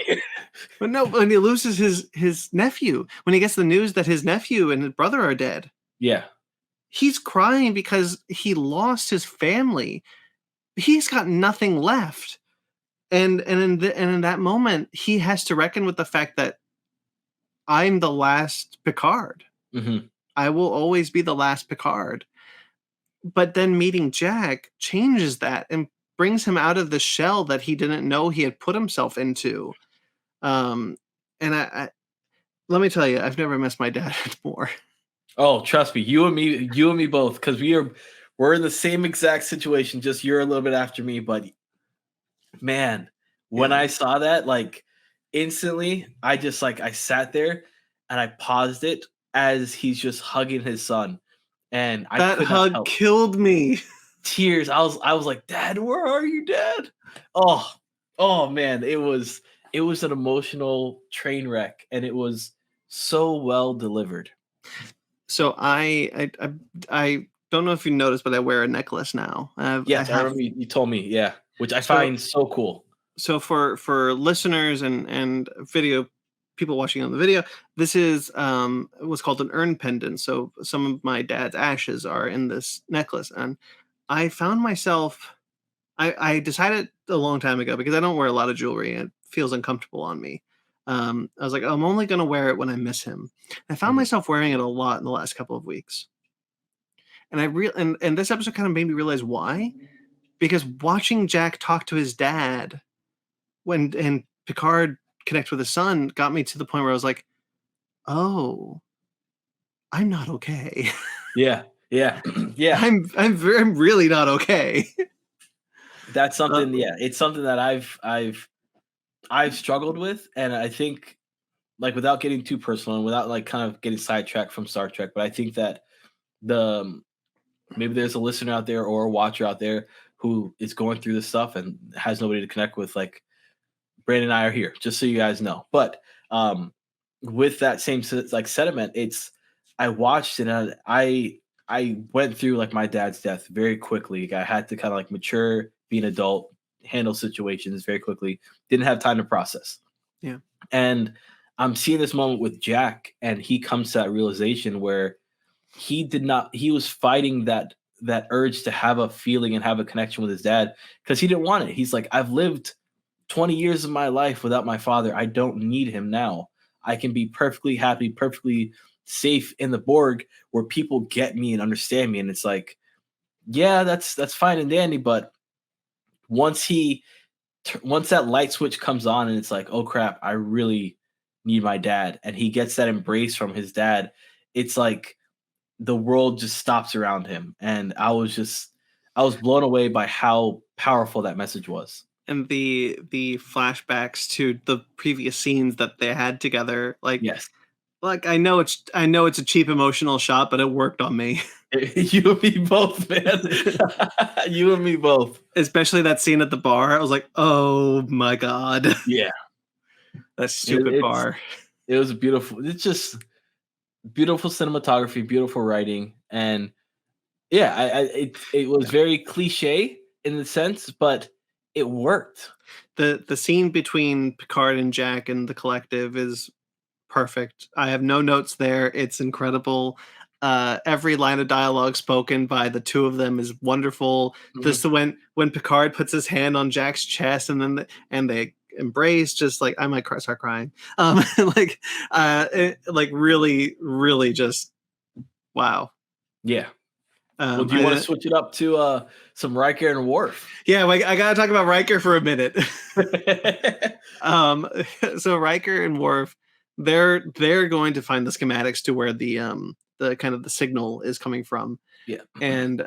when he loses his nephew, when he gets the news that his nephew and his brother are dead. Yeah. He's crying because he lost his family. He's got nothing left. And in that moment, he has to reckon with the fact that I'm the last Picard. Mm-hmm. I will always be the last Picard. But then meeting Jack changes that and brings him out of the shell that he didn't know he had put himself into. And I let me tell you, I've never missed my dad more. Oh, trust me, you and me both, because we're in the same exact situation. Just you're a little bit after me, but man, when I saw that, like instantly, I just I sat there and I paused it as he's just hugging his son, and that hug killed me. Tears. I was like, Dad, where are you, Dad? Oh man, it was an emotional train wreck, and it was so well delivered. So I don't know if you noticed, but I wear a necklace now. Yes, I remember you told me, yeah, which I find so cool. So for listeners and video people watching on the video, this is what's called an urn pendant. So some of my dad's ashes are in this necklace, and I found myself. I decided a long time ago, because I don't wear a lot of jewelry and it feels uncomfortable on me. I was like, I'm only going to wear it when I miss him. I found myself wearing it a lot in the last couple of weeks. And and this episode kind of made me realize why. Because watching Jack talk to his dad and Picard connect with his son got me to the point where I was like, oh, I'm not okay. Yeah. I'm really not okay. that's something. Yeah, it's something that I've struggled with, and I think, like, without getting too personal and without like kind of getting sidetracked from Star Trek, but I think that the maybe there's a listener out there or a watcher out there who is going through this stuff and has nobody to connect with. Like, Brandon and I are here, just so you guys know. But with that same like sentiment, it's I watched it and I went through like my dad's death very quickly. Like, I had to kind of like mature, be an adult, handle situations very quickly. Didn't have time to process. Yeah. And I'm seeing this moment with Jack, and he comes to that realization where he was fighting that urge to have a feeling and have a connection with his dad because he didn't want it. He's like, I've lived 20 years of my life without my father. I don't need him now. I can be perfectly happy, perfectly safe in the Borg where people get me and understand me. And it's like, yeah, that's fine and dandy. But once that light switch comes on and it's like, oh crap, I really need my dad. And he gets that embrace from his dad. It's like the world just stops around him. And I was blown away by how powerful that message was. And the flashbacks to the previous scenes that they had together, like, yes, like I know it's a cheap emotional shot, but it worked on me. You and me both, man. You and me both. Especially that scene at the bar. I was like, oh my god. Yeah, that stupid bar. It was beautiful. It's just beautiful cinematography, beautiful writing, and yeah, it was very cliche in the sense, but it worked. The scene between Picard and Jack and the collective is perfect. I have no notes there. It's incredible. Every line of dialogue spoken by the two of them is wonderful. Mm-hmm. Just when Picard puts his hand on Jack's chest and they embrace, just like I might start crying. Like really, really just wow. Yeah. Well, do you want to switch it up to some Riker and Worf? Yeah, I gotta talk about Riker for a minute. So Riker and Worf, they're going to find the schematics to where the kind of the signal is coming from. Yeah, and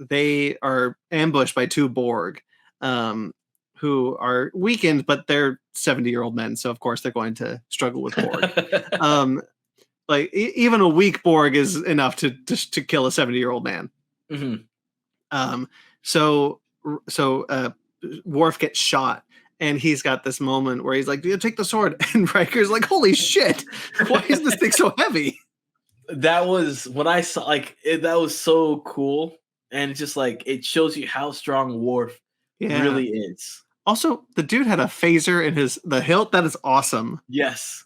they are ambushed by two Borg, who are weakened, but they're 70-year-old men, so of course they're going to struggle with Borg. Like even a weak Borg is enough to kill a 70-year-old man. Mm-hmm. So Worf gets shot, and he's got this moment where he's like, "Do you take the sword?" And Riker's like, "Holy shit! Why is this thing so heavy?" That was when I saw that was so cool, and just like it shows you how strong Worf really is. Also, the dude had a phaser in the hilt. That is awesome. Yes,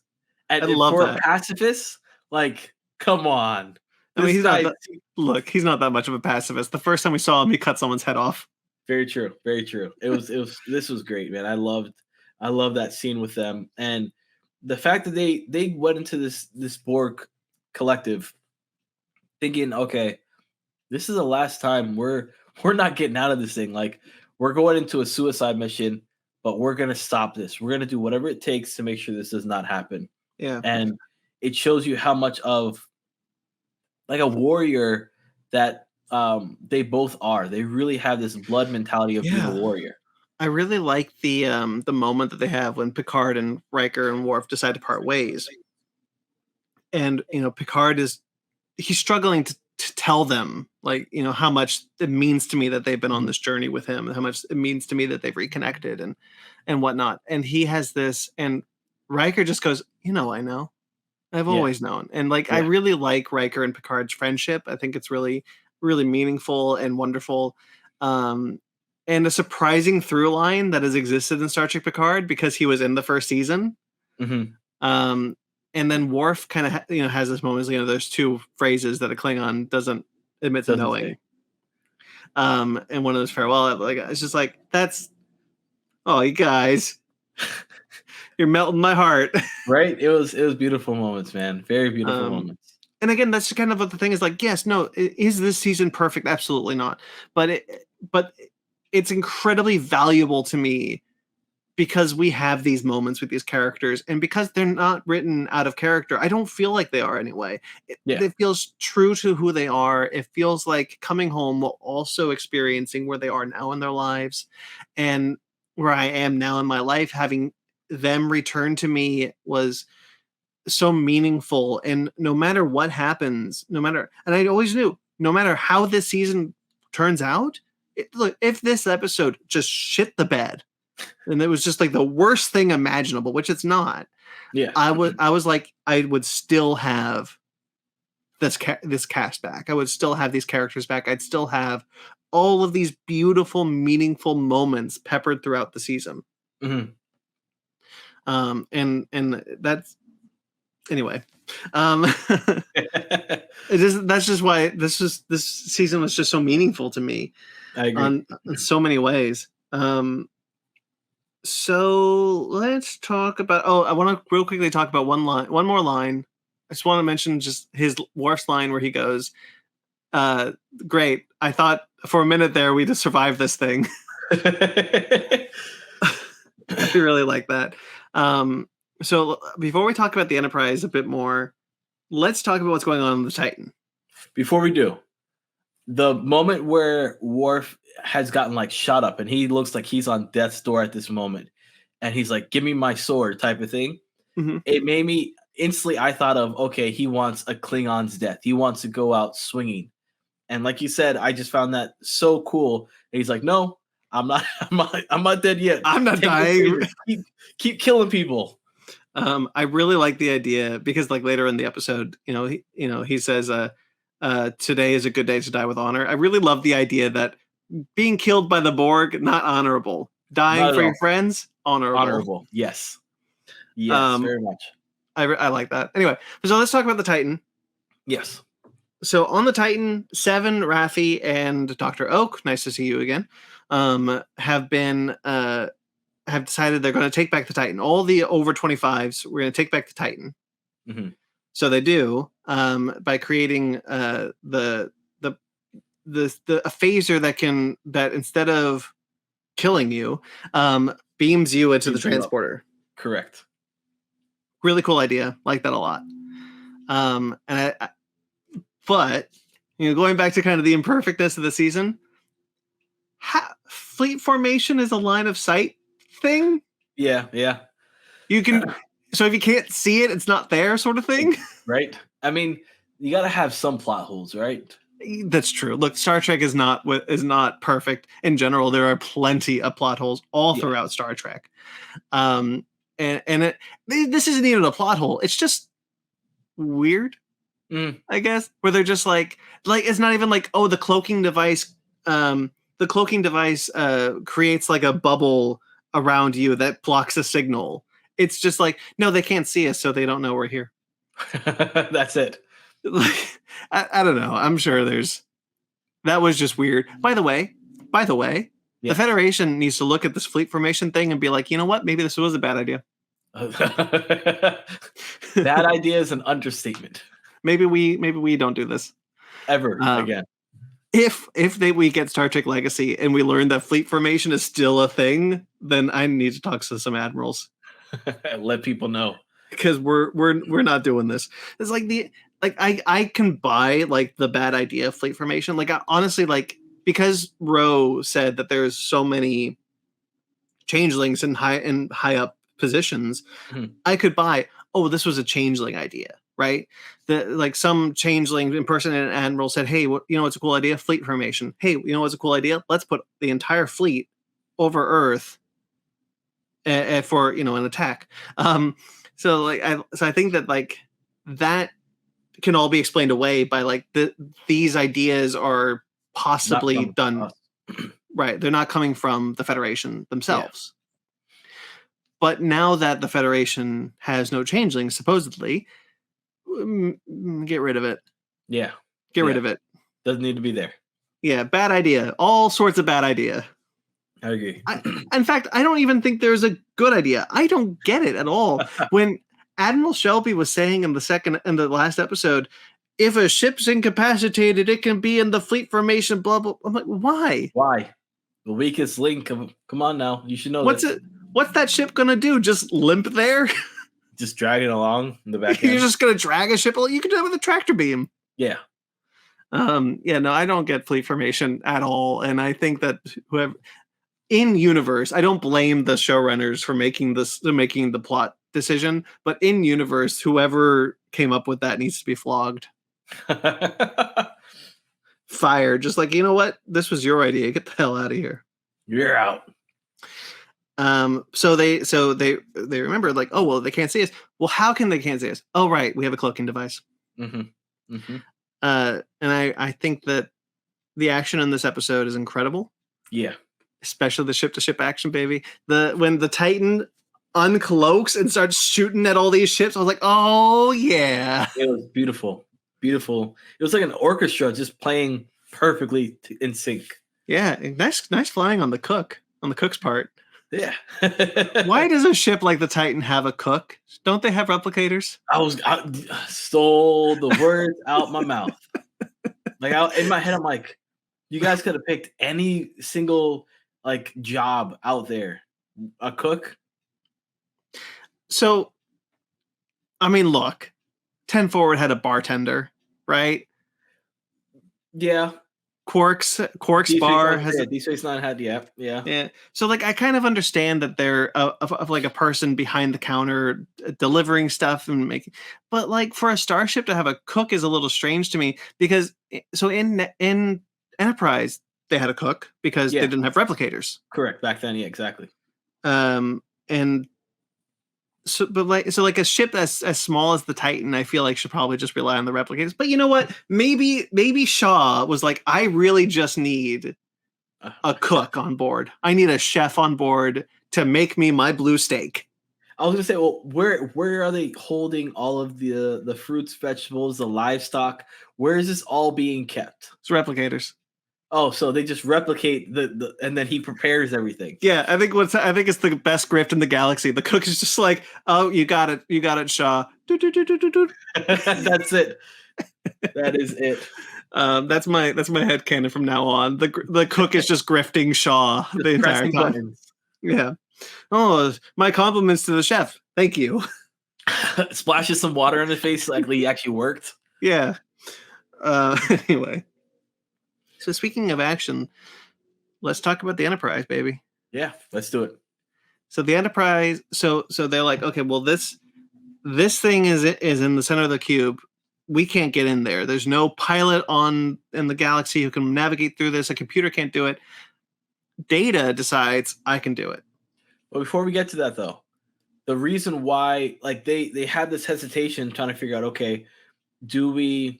and I love that. A pacifist. Like, come on. I mean, he's not that much of a pacifist. The first time we saw him, he cut someone's head off. Very true. Very true. This was great, man. I love that scene with them. And the fact that they went into this Borg collective thinking, okay, this is the last time we're not getting out of this thing. Like, we're going into a suicide mission, but we're going to stop this. We're going to do whatever it takes to make sure this does not happen. Yeah. And it shows you how much of like a warrior that they both are. They really have this blood mentality of being a warrior. I really like the moment that they have when Picard and Riker and Worf decide to part ways. And Picard he's struggling to tell them, like, how much it means to me that they've been on this journey with him, and how much it means to me that they've reconnected and whatnot. And he has this, and Riker just goes, I know. I've always known. And I really like Riker and Picard's friendship. I think it's really, really meaningful and wonderful. And a surprising through line that has existed in Star Trek Picard because he was in the first season. Mm-hmm. And then Worf kind of has this moment. There's two phrases that a Klingon doesn't admit to knowing. And one of those farewell, it's just like, that's, oh, you guys. You're melting my heart. Right? It was beautiful moments, man. Very beautiful moments. And again, that's kind of what the thing is like. Yes, no, is this season perfect? Absolutely not. But it's incredibly valuable to me because we have these moments with these characters, and because they're not written out of character, I don't feel like they are anyway. It feels true to who they are. It feels like coming home while also experiencing where they are now in their lives, and where I am now in my life. Having them return to me was so meaningful, and no matter what happens, and I always knew, no matter how this season turns out, look, if this episode just shit the bed and it was just like the worst thing imaginable, which it's not, I was like, I would still have this cast back. I would still have these characters back. I'd still have all of these beautiful, meaningful moments peppered throughout the season. Mm-hmm. And that's, anyway, that's just why this season was just so meaningful to me. I agree in so many ways. So let's talk about. Oh, I want to real quickly talk about one more line. I just want to mention just his Worf's line where he goes, "Great! I thought for a minute there we'd have survived this thing." I really like that. So before we talk about the Enterprise a bit more, let's talk about what's going on the Titan. Before we do, the moment where Worf has gotten like shot up and he looks like he's on death's door at this moment, and he's like, "Give me my sword," type of thing. Mm-hmm. It made me instantly. I thought of, okay, he wants a Klingon's death. He wants to go out swinging, and like you said, I just found that so cool. And he's like, "No, I'm not. I'm not dead yet. I'm not dying. Keep killing people." I really like the idea because, like, later in the episode, he says, "Today is a good day to die with honor." I really love the idea that being killed by the Borg, not honorable. Dying for your friends, honorable. Honorable, yes. Yes, very much. I like that. Anyway, so let's talk about the Titan. Yes. So on the Titan, Seven, Raffi, and Dr. Oak, nice to see you again, have decided they're going to take back the Titan. All the over 25s, we're going to take back the Titan. Mm-hmm. So they do by creating a phaser that instead of killing you, beams you into the transporter. Correct. Really cool idea. Like that a lot. But going back to kind of the imperfectness of the season, fleet formation is a line of sight thing. Yeah. You can. So if you can't see it, it's not there, sort of thing. Right. I mean, you got to have some plot holes, right? That's true. Look, Star Trek is not perfect in general. There are plenty of plot holes all throughout Star Trek. This isn't even a plot hole. It's just weird, I guess, where they're just like it's not even like, oh, the cloaking device. The cloaking device creates like a bubble around you that blocks a signal. It's just like, no, they can't see us, so they don't know we're here. That's it. Like, I don't know. I'm sure that was just weird. By the way, the Federation needs to look at this fleet formation thing and be like, you know what? Maybe this was a bad idea. Bad idea is an understatement. Maybe we don't do this ever again. If we get Star Trek Legacy and we learn that fleet formation is still a thing, then I need to talk to some admirals. Let people know, because we're not doing this. It's like I can buy like the bad idea of fleet formation. Like, honestly, like, because Ro said that there's so many changelings in high up positions, I could buy, oh, this was a changeling idea, right? Like some changeling impersonating an admiral said, hey, what's a cool idea? Fleet formation. Hey, you know what's a cool idea? Let's put the entire fleet over Earth for an attack. So I think that like that can all be explained away by like these ideas are possibly done right. They're not coming from the Federation themselves. Yeah. But now that the Federation has no changelings, supposedly, get rid of it. Yeah. Get rid of it. Doesn't need to be there. Yeah, bad idea. All sorts of bad idea. I agree. In fact, I don't even think there's a good idea. I don't get it at all. When Admiral Shelby was saying in the last episode, if a ship's incapacitated, it can be in the fleet formation, blah, blah. I'm like, why? Why? The weakest link. Come on now. You should know what's that ship gonna do? Just limp there? Just drag it along in the back You're end. just gonna drag a ship? You can do it with a tractor beam. Yeah. No, I don't get fleet formation at all, and I think that whoever in universe, I don't blame the showrunners for making the plot decision, but in universe, whoever came up with that needs to be flogged. Fired. Just like, you know what? This was your idea. Get the hell out of here. You're out. So they remember, like, oh well, they can't see us. Well, how can they can't see us? Oh right, we have a cloaking device. Mm-hmm. Mm-hmm. And I think that the action in this episode is incredible. Yeah. Especially the ship-to-ship action, baby. When the Titan uncloaks and starts shooting at all these ships, I was like, oh yeah. It was beautiful. Beautiful. It was like an orchestra just playing perfectly in sync. Yeah, nice flying on the cook's part. Yeah. Why does a ship like the Titan have a cook? Don't they have replicators? I stole the words out my mouth. Like in my head, I'm like, you guys could have picked any single like job out there. A cook. So, I mean, look, 10 Forward had a bartender, right? Yeah. Quark's bar has Deep Space Nine had yeah. So like I kind of understand that they're of like a person behind the counter delivering stuff and making, but like for a starship to have a cook is a little strange to me because so in Enterprise they had a cook because they didn't have replicators. Correct, back then, yeah, exactly. And so, but like a ship as small as the Titan, I feel like should probably just rely on the replicators. But you know what? Maybe Shaw was like, I really just need a cook on board. I need a chef on board to make me my blue steak. I was gonna say, well, where are they holding all of the fruits, vegetables, the livestock? Where is this all being kept? It's replicators. Oh, so they just replicate the and then he prepares everything. Yeah, I think it's the best grift in the galaxy. The cook is just like, oh, you got it, Shaw. That's it. That is it. That's my headcanon from now on. The cook is just grifting Shaw the entire time. Buttons. Yeah. Oh, my compliments to the chef. Thank you. Splashes some water in his face like he actually worked. Yeah. Anyway. So speaking of action, let's talk about the Enterprise, baby. Yeah, let's do it. So the Enterprise, so they're like, okay, well this thing is in the center of the cube. We can't get in there. There's no pilot in the galaxy who can navigate through this. A computer can't do it. Data decides I can do it. Well, before we get to that though, the reason why like they had this hesitation trying to figure out, okay, do we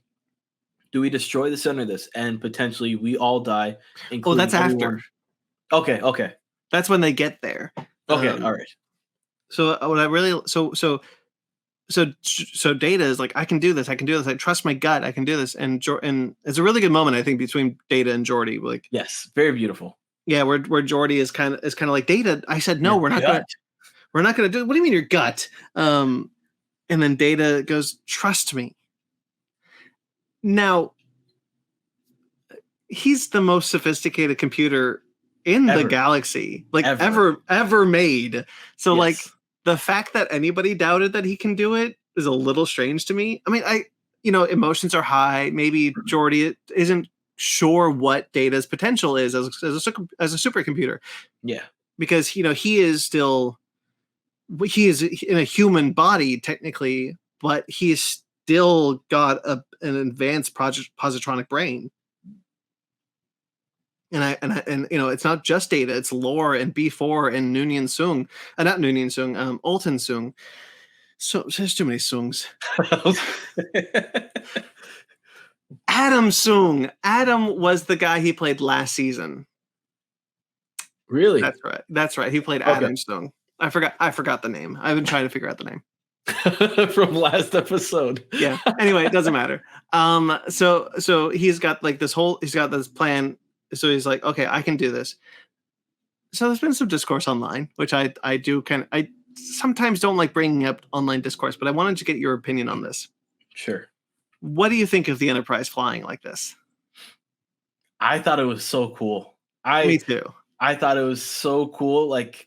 destroy the center of this and potentially we all die? Oh, that's everyone. After. Okay. That's when they get there. Okay, all right. So what I really so Data is like, I can do this. I trust my gut. I can do this. And it's a really good moment, I think, between Data and Geordi. Like, yes, very beautiful. Yeah, where Geordi is kind of like, Data. I said no. We're not gonna do it. What do you mean your gut? And then Data goes, trust me. Now, he's the most sophisticated computer in the galaxy, like ever made. So, like, the fact that anybody doubted that he can do it is a little strange to me. I mean, emotions are high. Maybe Geordi isn't sure what Data's potential is as a supercomputer. Yeah, because he is in a human body technically, but he's still got an advanced positronic brain. And it's not just Data, it's Lore and B4 and Noonien Sung. Not Noonien Sung, Ultan Sung. So there's too many Sungs. Adam Sung. Adam was the guy he played last season. Really? That's right. He played Adam Sung. I forgot the name. I've been trying to figure out the name. From last episode. Yeah. Anyway, it doesn't matter. So he's got like this plan. So he's like, okay, I can do this. So there's been some discourse online, which I sometimes don't like bringing up online discourse, but I wanted to get your opinion on this. Sure. What do you think of the Enterprise flying like this? I thought it was so cool. Me too. I thought it was so cool. Like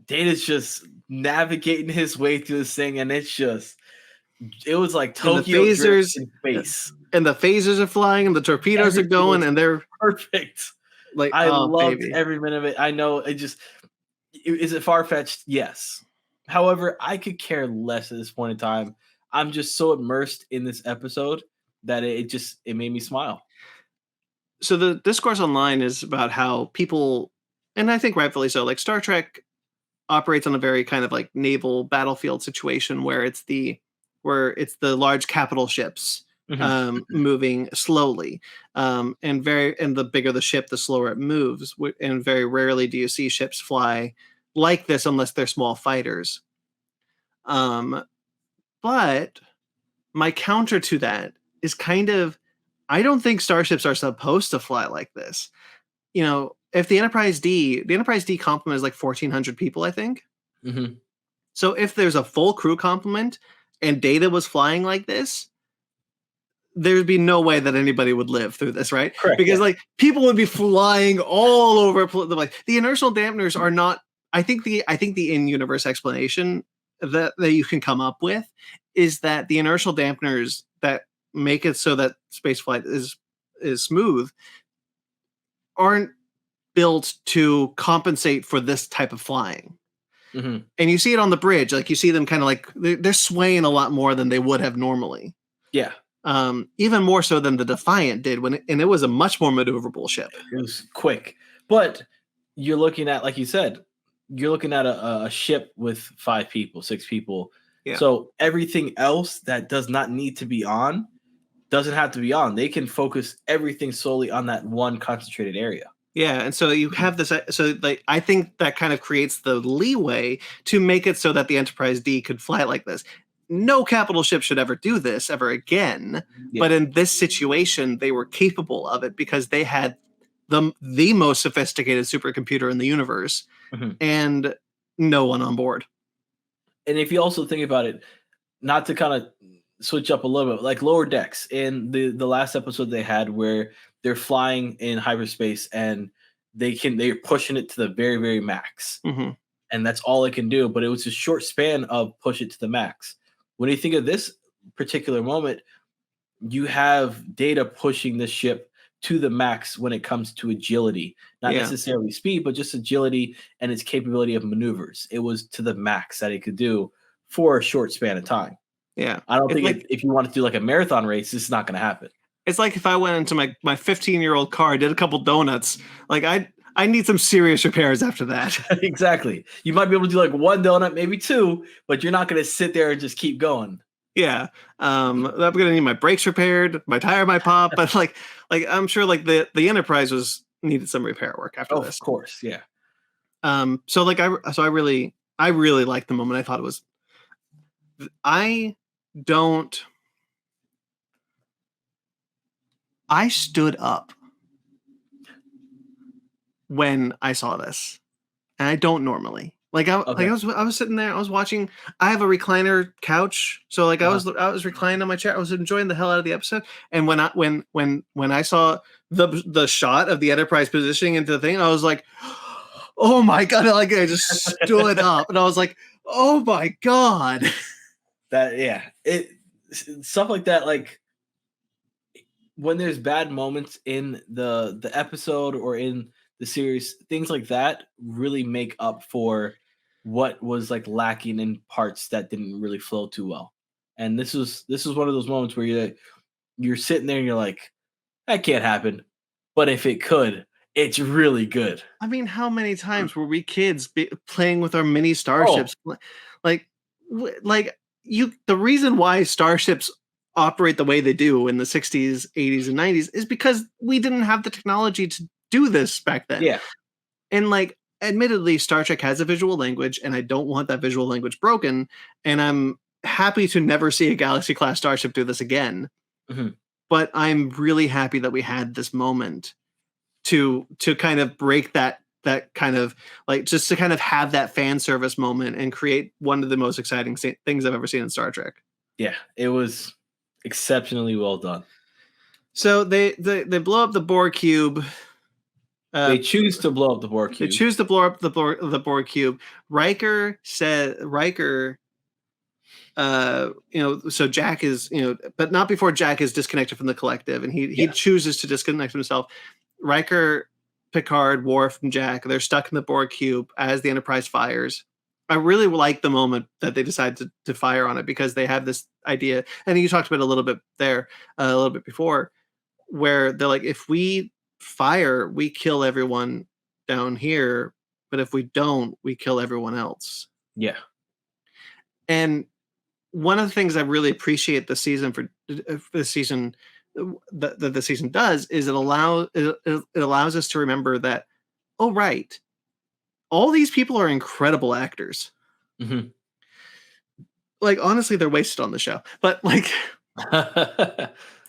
Data's just navigating his way through this thing, and it was like Tokyo Drift in space. And the phasers are flying, and the torpedoes are going, and they're perfect. Like, I loved every minute of it. I know is it far-fetched? Yes. However, I could care less at this point in time. I'm just so immersed in this episode that it made me smile. So the discourse online is about how people, and I think rightfully so, like Star Trek operates on a very kind of like naval battlefield situation where it's the large capital ships moving slowly, and the bigger the ship, the slower it moves, and very rarely do you see ships fly like this unless they're small fighters. But my counter to that is kind of, I don't think starships are supposed to fly like this. You know, if the Enterprise D complement is like 1,400 people, I think. Mm-hmm. So if there's a full crew complement and Data was flying like this, there'd be no way that anybody would live through this, right? Correct, because like people would be flying all over. Like the inertial dampeners are not. I think the in-universe explanation that you can come up with is that the inertial dampeners that make it so that spaceflight is smooth aren't built to compensate for this type of flying. Mm-hmm. And you see it on the bridge, like you see them kind of like they're swaying a lot more than they would have normally. Yeah. Even more so than the Defiant did and it was a much more maneuverable ship. It was quick, but you're looking at, like you said, you're looking at a ship with 5 people, 6 people. Yeah. So everything else that does not need to be on doesn't have to be on. They can focus everything solely on that one concentrated area. Yeah, and so you have this. So, like, I think that kind of creates the leeway to make it so that the Enterprise D could fly like this. No capital ship should ever do this ever again. Yeah. But in this situation, they were capable of it because they had the most sophisticated supercomputer in the universe, and no one on board. And if you also think about it, not to kind of switch up a little bit, like Lower Decks in the last episode they had where they're flying in hyperspace and they're pushing it to the very, very max. And that's all it can do. But it was a short span of push it to the max. When you think of this particular moment, you have Data pushing the ship to the max when it comes to agility, not necessarily speed, but just agility and its capability of maneuvers. It was to the max that it could do for a short span of time. Yeah. I don't think if you want to do like a marathon race, this is not going to happen. It's like if I went into my 15-year-old car, did a couple donuts, like I need some serious repairs after that. Exactly. You might be able to do like 1 donut, maybe 2, but you're not going to sit there and just keep going. Yeah. I'm going to need my brakes repaired, my tire might pop, but like I'm sure like the Enterprise needed some repair work after this. Of course, yeah. So I really liked the moment. I thought it was I stood up when I saw this, and I don't normally. Like I was sitting there, I was watching. I have a recliner couch, so like I was reclining on my chair. I was enjoying the hell out of the episode. And when I saw the shot of the Enterprise positioning into the thing, I was like, oh my god! Like I just stood up, and I was like, oh my god. Stuff like that, like when there's bad moments in the episode or in the series, things like that really make up for what was like lacking in parts that didn't really flow too well. And this was one of those moments where you're sitting there and you're like, that can't happen, but if it could, it's really good. I mean, how many times were we kids playing with our mini starships? Like the reason why starships operate the way they do in the 60s, 80s, and 90s is because we didn't have the technology to do this back then. Yeah. And like, admittedly, Star Trek has a visual language, and I don't want that visual language broken. And I'm happy to never see a Galaxy-class starship do this again. But I'm really happy that we had this moment to kind of break that kind of like just to kind of have that fan service moment and create one of the most exciting things I've ever seen in Star Trek. Yeah, it was exceptionally well done. So they blow up the Borg cube. They choose to blow up the Borg cube. They choose to blow up the Borg cube. Riker said, so Jack is, but not before Jack is disconnected from the collective, and he chooses to disconnect himself. Riker, Picard, Worf, and Jack, they're stuck in the Borg cube as the Enterprise fires. I really like the moment that they decide to fire on it, because they have this idea, and you talked about it a little bit there, a little bit before, where they're like, if we fire, we kill everyone down here, but if we don't, we kill everyone else. Yeah. And one of the things I really appreciate the season that the season does is it allows us to remember that, oh right, all these people are incredible actors. Mm-hmm. Like, honestly, they're wasted on the show, but like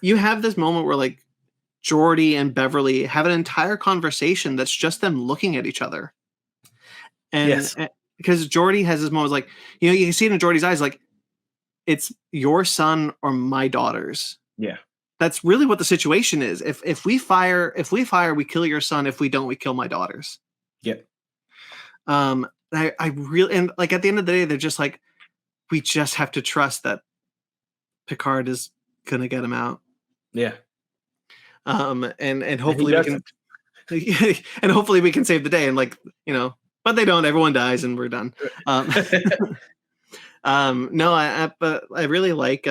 you have this moment where like Geordi and Beverly have an entire conversation that's just them looking at each other. And because Geordi has this moment like, you see it in Geordi's eyes, like, it's your son or my daughter's. Yeah. That's really what the situation is. If we fire, we kill your son. If we don't, we kill my daughters. Yeah. I really, and like at the end of the day, they're just like, we just have to trust that Picard is gonna get him out. Yeah. And hopefully we can, and hopefully we can save the day. And like, but they don't. Everyone dies, and we're done. No, but I really like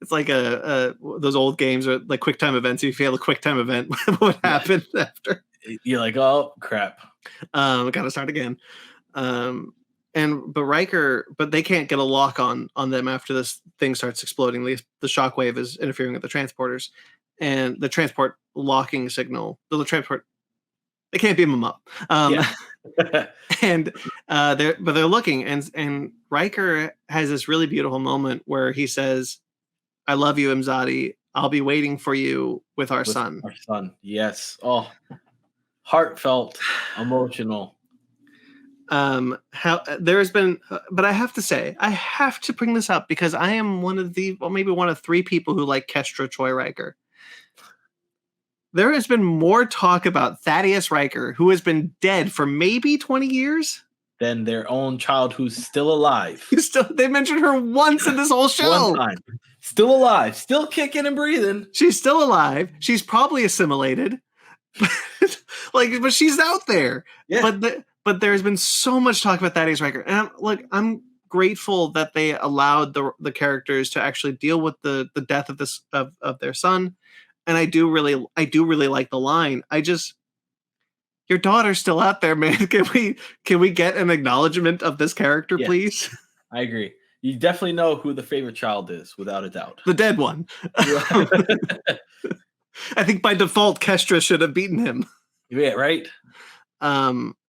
it's like those old games or like quick time events. If you fail a quick time event, what happens after? You're like, oh crap. Gotta start again. But Riker, but they can't get a lock on them after this thing starts exploding. The shockwave is interfering with the transporters, and the transport locking signal. They can't beam them up. And they're looking, and Riker has this really beautiful moment where he says, "I love you, Imzadi. I'll be waiting for you with our son." Our son, yes. Oh, heartfelt, emotional. How there's been, but I have to say, I have to bring this up because I am maybe one of three people who like Kestra Troy Riker. There has been more talk about Thaddeus Riker, who has been dead for maybe 20 years, than their own child who's still alive. They mentioned her once in this whole show. One time. Still alive, still kicking and breathing. She's still alive. She's probably assimilated. But she's out there. Yeah. But there's been so much talk about Thaddeus Riker. And I'm grateful that they allowed the characters to actually deal with the death of their son. And I do really like the line. Your daughter's still out there, man. Can we get an acknowledgement of this character, please? I agree. You definitely know who the favorite child is, without a doubt. The dead one. I think by default, Kestra should have beaten him. Yeah, right.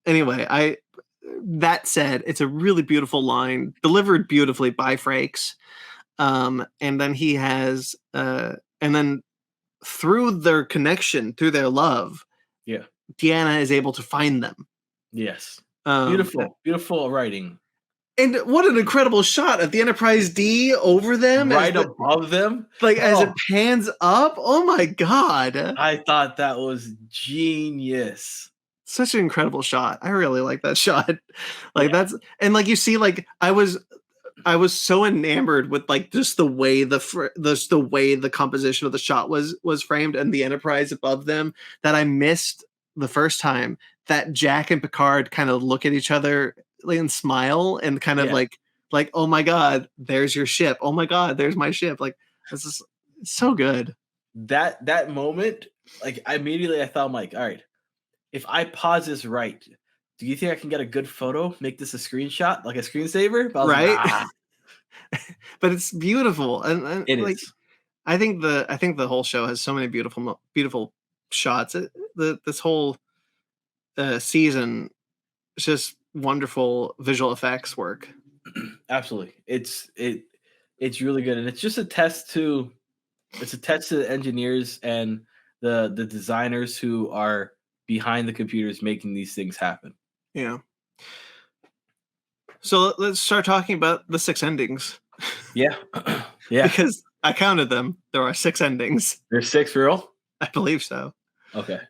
Anyway, that said, it's a really beautiful line, delivered beautifully by Frakes. And then he has, and then through their connection, through their love, Deanna is able to find them. Yes. Beautiful writing. And what an incredible shot of the Enterprise D over them. Right above them. Like, as it pans up. Oh, my God. I thought that was genius. Such an incredible shot. I really like that shot. That's, and like, you see, like, I was so enamored with like just the way the composition of the shot was framed and the Enterprise above them that I missed the first time that Jack and Picard kind of look at each other and smile and kind of like, oh my God, there's your ship. Oh my God, there's my ship. Like, this is so good. That moment, like, immediately I thought, I'm like, all right, if I pause this right, do you think I can get a good photo? Make this a screenshot, like a screensaver? Right. Like, but it's beautiful, and it like, is. I think the whole show has so many beautiful shots. This whole season is just wonderful visual effects work. Absolutely, it's really good, and it's just a test to the engineers and the designers who are behind the computers making these things happen. Yeah. So let's start talking about the 6 endings. Yeah. Yeah. Because I counted them. There are 6 endings. There's 6 for real? I believe so. Okay.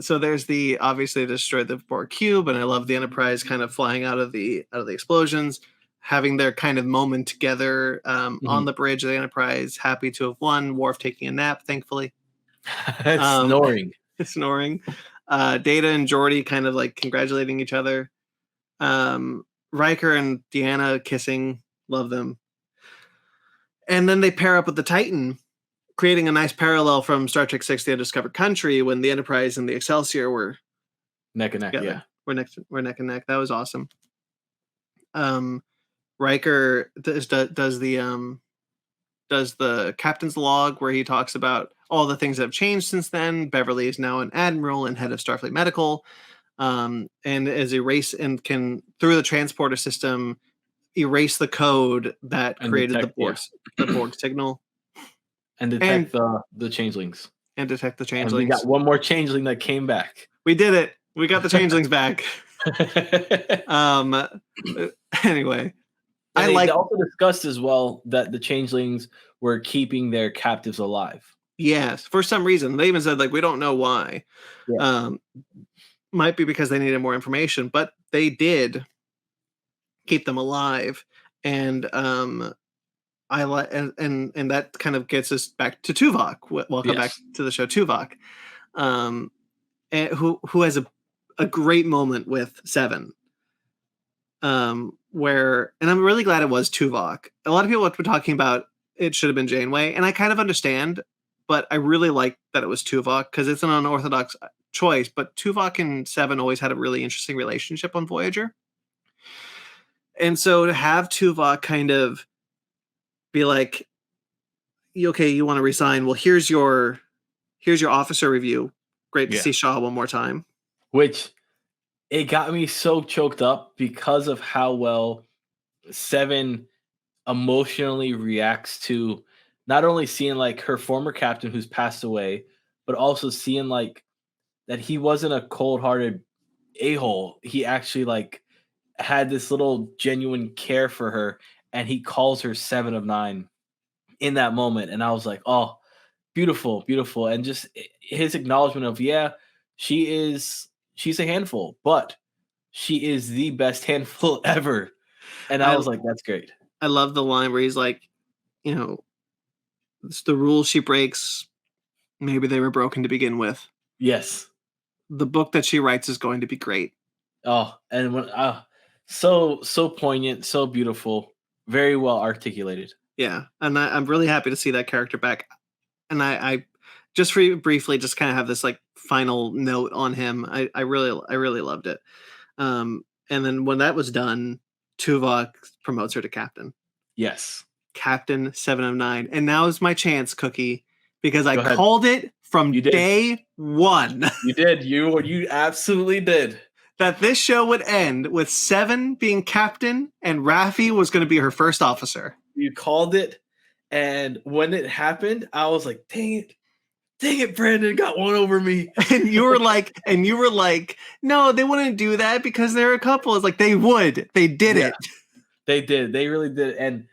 So there's obviously destroyed the Borg cube, and I love the Enterprise kind of flying out of the explosions, having their kind of moment together on the bridge of the Enterprise, happy to have won. Worf taking a nap, thankfully. Snoring. Snoring. Data and Geordi kind of like congratulating each other. Riker and Deanna kissing, love them. And then they pair up with the Titan, creating a nice parallel from Star Trek VI: The Undiscovered Country, when the Enterprise and the Excelsior were neck and neck. Together. Yeah, we're neck and neck. That was awesome. Riker does the captain's log, where he talks about all the things that have changed since then. Beverly is now an admiral and head of Starfleet Medical, and is can through the transporter system erase the code that created the Borg signal. And detect the changelings. And detect the changelings. And we got one more changeling that came back. We did it. We got the changelings back. Anyway. They also discussed as well that the changelings were keeping their captives alive. Yes, for some reason. They even said, like, we don't know why. Yeah. Might be because they needed more information, but they did keep them alive. And and that kind of gets us back to Tuvok. Welcome back to the show, Tuvok, and who has a great moment with Seven, where, and I'm really glad it was Tuvok. A lot of people have been talking about it should have been Janeway, and I kind of understand, but I really like that it was Tuvok because it's an unorthodox choice. But Tuvok and Seven always had a really interesting relationship on Voyager, and so to have Tuvok kind of be like, okay, you want to resign? Well, here's your officer review. Great to see Shaw one more time. Which, it got me so choked up because of how well Seven emotionally reacts to not only seeing like her former captain who's passed away, but also seeing like that he wasn't a cold-hearted a-hole. He actually like had this little genuine care for her, and he calls her 7 of 9 in that moment. And I was like, oh, beautiful, beautiful. And just his acknowledgement of, she's a handful, but she is the best handful ever. And I was like, that's great. I love the line where he's like, it's the rules she breaks. Maybe they were broken to begin with. Yes. The book that she writes is going to be great. Oh, and when so poignant, so beautiful, very well articulated. Yeah, and I'm really happy to see that character back. And I just briefly just kind of have this like final note on him. I really loved it. And then when that was done, Tuvok promotes her to captain. Yes. Captain 7 of 9. And now is my chance, Cookie, because I called it from day one. You did. You absolutely did. That this show would end with 7 being captain and Raffi was going to be her first officer. You called it. And when it happened, I was like, dang it, Brandon got one over me. And you were like, no, they wouldn't do that because they're a couple. It's like, they would. They did it. They did. They really did. And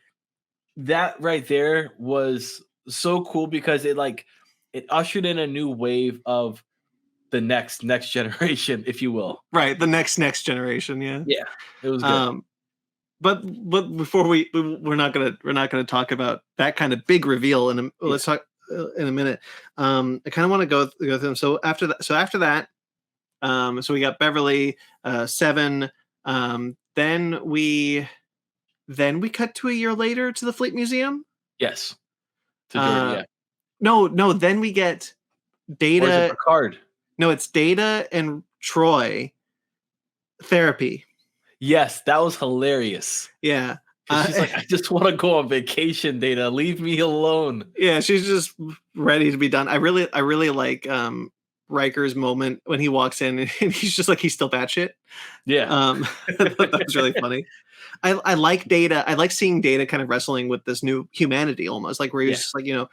that right there was so cool because it ushered in a new wave of the next generation, if you will. Right. The next generation. Yeah. Yeah. It was good. But before we're not gonna talk about that kind of big reveal let's talk in a minute. I kind of want to go through them. So after that, so we got Beverly, 7. Then we cut to a year later to the Fleet Museum. Yes. To Georgia, yeah. No. Then we get Data. Or is it Picard? No, it's Data and Troy therapy. Yes, that was hilarious. Yeah. She's like, I just want to go on vacation, Data. Leave me alone. Yeah, she's just ready to be done. I really like Riker's moment when he walks in and he's just like, he's still batshit. Yeah. That was really funny. I like Data. I like seeing Data kind of wrestling with this new humanity almost, like where he's just like, I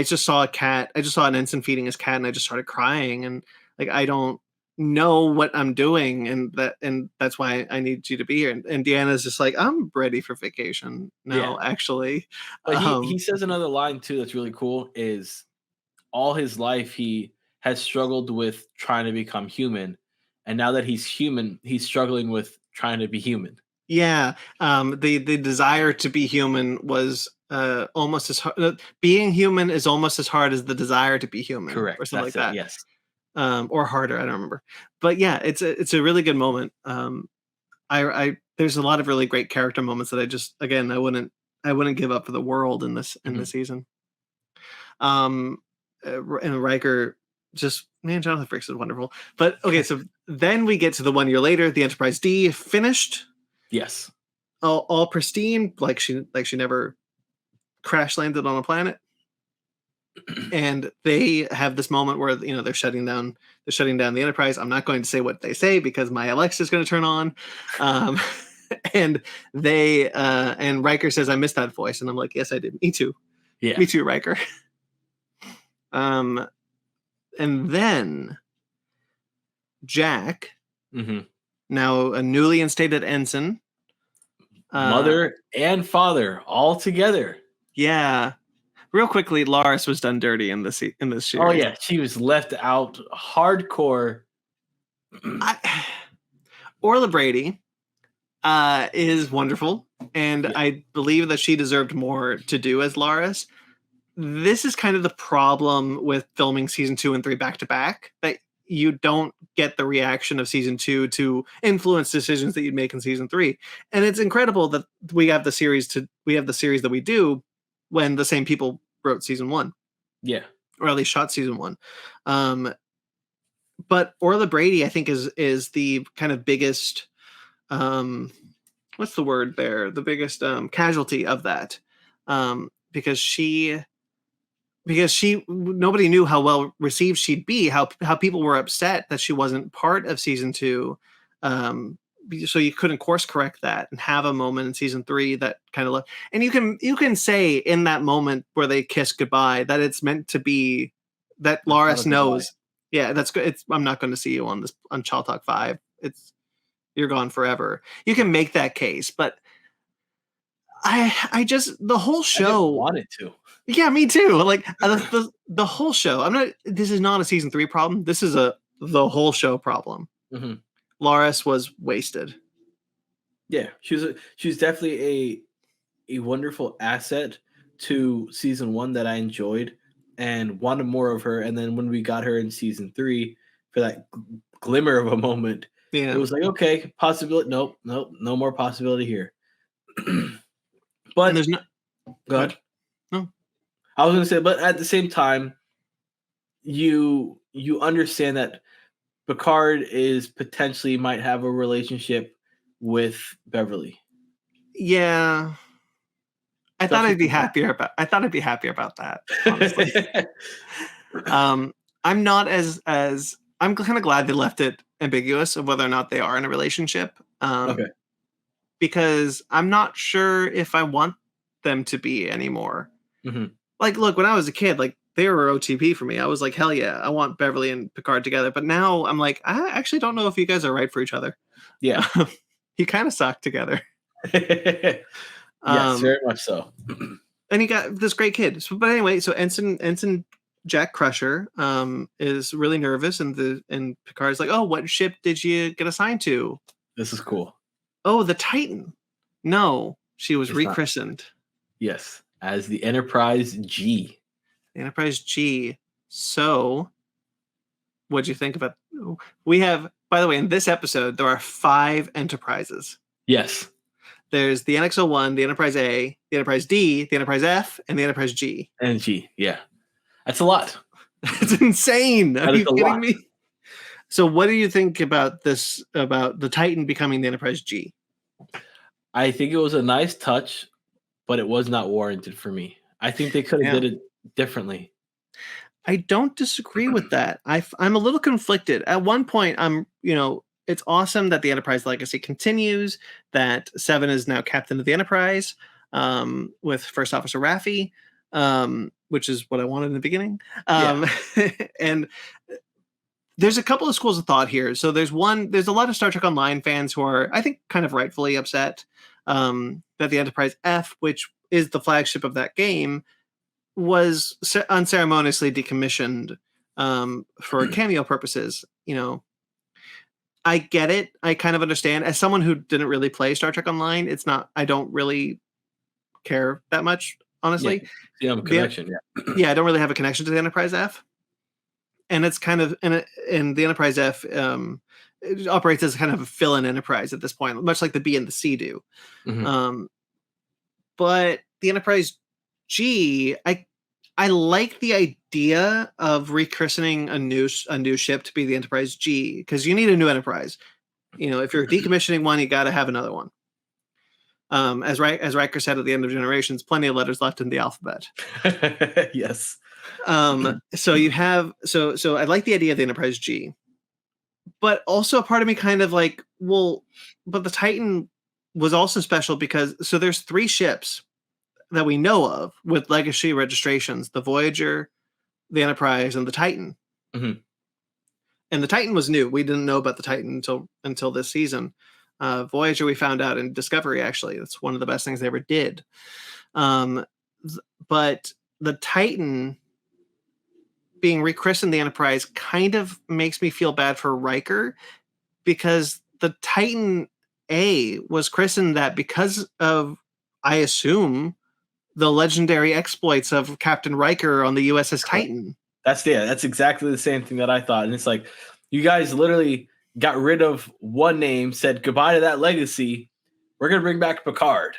just saw a cat. I just saw an ensign feeding his cat and I just started crying, and like, I don't know what I'm doing, and that's why I need you to be here. And Deanna's just like, I'm ready for vacation now, actually. But he says another line too that's really cool, is all his life he has struggled with trying to become human, and now that he's human, he's struggling with trying to be human. Yeah, the desire to be human was almost as hard. Being human is almost as hard as the desire to be human, Correct. or something That's like it. that. Yes. Or harder. I don't remember. But yeah, it's a really good moment. I there's a lot of really great character moments that I wouldn't give up for the world in this season. And Riker Jonathan Frakes is wonderful. But okay, so then we get to the 1 year later, the Enterprise D finished. Yes. All pristine, like she never crash landed on a planet. And they have this moment where they're shutting down the Enterprise. I'm not going to say what they say because my Alexa is going to turn on. And they and Riker says, "I missed that voice," and I'm like, "Yes, I did. Me too. Yeah. Me too, Riker." And then Jack, now a newly instated ensign, mother and father all together. Yeah. Real quickly, Laris was done dirty in this series. Oh yeah, she was left out hardcore. Orla Brady is wonderful, and I believe that she deserved more to do as Laris. This is kind of the problem with filming season 2 and 3 back to back, that you don't get the reaction of season 2 to influence decisions that you'd make in season 3. And it's incredible that we have the series that we do when the same people wrote season 1. Yeah. Or at least shot season 1. But Orla Brady, I think, is the kind of biggest what's the word there? The biggest casualty of that. Because nobody knew how well received she'd be, how people were upset that she wasn't part of season 2. So you couldn't course correct that and have a moment in season 3 that kind of and you can say in that moment where they kiss goodbye that it's meant to be that Laris knows. Yeah, that's good. I'm not going to see you on Chal Talk 5. You're gone forever. You can make that case, but I just the whole show wanted to. Yeah, me too. Like the whole show. This is not a season 3 problem. This is the whole show problem. Laris was wasted. Yeah, she was definitely a wonderful asset to season 1 that I enjoyed and wanted more of her. And then when we got her in season 3 for that glimmer of a moment, it was like, okay, possibility. Nope, no more possibility here. But and there's no. Go ahead. No, I was going to say, but at the same time, you understand that Picard potentially might have a relationship with Beverly. Yeah. I thought I'd be happier about that, honestly. I'm not as I'm kind of glad they left it ambiguous of whether or not they are in a relationship. Okay. Because I'm not sure if I want them to be anymore. Like, look, when I was a kid, like, they were OTP for me. I was like, hell yeah, I want Beverly and Picard together. But now I'm like, I actually don't know if you guys are right for each other. Yeah. You kind of suck together. Yes, very much so. And he got this great kid. But anyway, so Ensign Jack Crusher is really nervous, and Picard's like, oh, what ship did you get assigned to? This is cool. Oh, the Titan. No, she was rechristened. Yes, as the Enterprise G. The Enterprise G. So, what'd you think about? We have, by the way, in this episode, there are 5 Enterprises. Yes. There's the NX-01, the Enterprise A, the Enterprise D, the Enterprise F, and the Enterprise G. And G, yeah. That's a lot. It's insane. Are you kidding me? So what do you think about this, about the Titan becoming the Enterprise G? I think it was a nice touch, but it was not warranted for me. I think they could have did it differently. I don't disagree with that. I'm a little conflicted. At one point, it's awesome that the Enterprise legacy continues, that Seven is now captain of the Enterprise, with First Officer Raffi, which is what I wanted in the beginning. And there's a couple of schools of thought here. So there's a lot of Star Trek Online fans who are, I think, kind of rightfully upset that the Enterprise F, which is the flagship of that game, was unceremoniously decommissioned for cameo purposes. I get it. I kind of understand. As someone who didn't really play Star Trek Online, I don't really care that much, honestly. You have a connection, yeah, I don't really have a connection to the Enterprise F. And it's kind of, and the Enterprise F it operates as kind of a fill-in Enterprise at this point, much like the B and the C do. But the Enterprise G, I like the idea of rechristening a new ship to be the Enterprise G, because you need a new Enterprise. If you're decommissioning one, you got to have another one. As Riker said at the end of Generations, plenty of letters left in the alphabet. Yes. So you have so I like the idea of the Enterprise G, but also a part of me kind of like, well, but the Titan was also special because there's 3 ships that we know of with legacy registrations: the Voyager, the Enterprise, and the Titan. And the Titan was new. We didn't know about the Titan until this season. Voyager we found out in Discovery, actually. That's one of the best things they ever did. But the Titan being rechristened the Enterprise kind of makes me feel bad for Riker, because the Titan A was christened that because of, I assume, the legendary exploits of Captain Riker on the USS Titan. That's exactly the same thing that I thought. And it's like, you guys literally got rid of one name, said goodbye to that legacy. We're going to bring back Picard.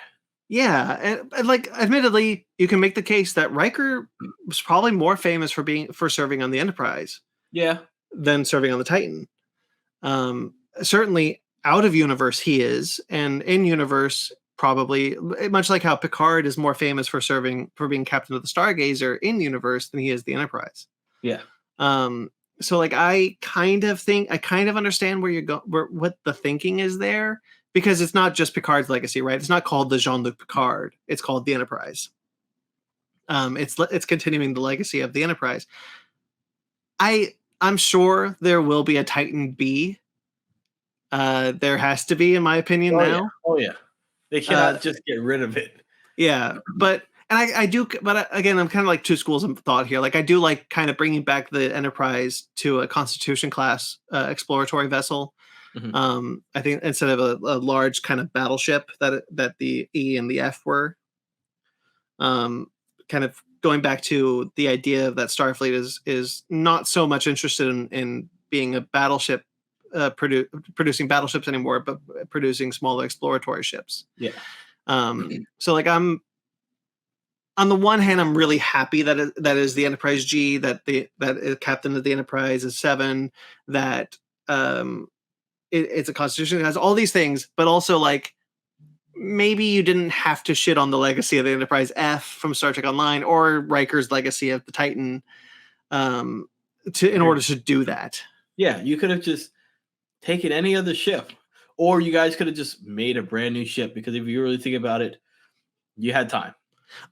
Yeah. And like, admittedly, you can make the case that Riker was probably more famous for serving on the Enterprise. Yeah. Than serving on the Titan. Certainly out of universe he is, and in universe, probably much like how Picard is more famous for being captain of the Stargazer in universe than he is the Enterprise. Yeah. So like, I kind of understand what the thinking is there, because it's not just Picard's legacy, right? It's not called the Jean-Luc Picard. It's called the Enterprise. It's continuing the legacy of the Enterprise. I'm sure there will be a Titan B. There has to be, in my opinion, now. Yeah. Oh yeah. They cannot just get rid of it. Yeah, but I do. But again, I'm kind of like two schools of thought here. Like, I do like kind of bringing back the Enterprise to a Constitution class exploratory vessel. I think instead of a large kind of battleship that the E and the F were. Kind of going back to the idea that Starfleet is not so much interested in being a battleship, producing battleships anymore, but producing smaller exploratory ships. Yeah. So like, on the one hand, I'm really happy that is the Enterprise G, that captain of the Enterprise is 7, that it's a Constitution, it has all these things, but also like, maybe you didn't have to shit on the legacy of the Enterprise F from Star Trek Online, or Riker's legacy of the Titan, in order to do that. Yeah, you could have just taken any other ship, or you guys could have just made a brand new ship, because if you really think about it, you had time.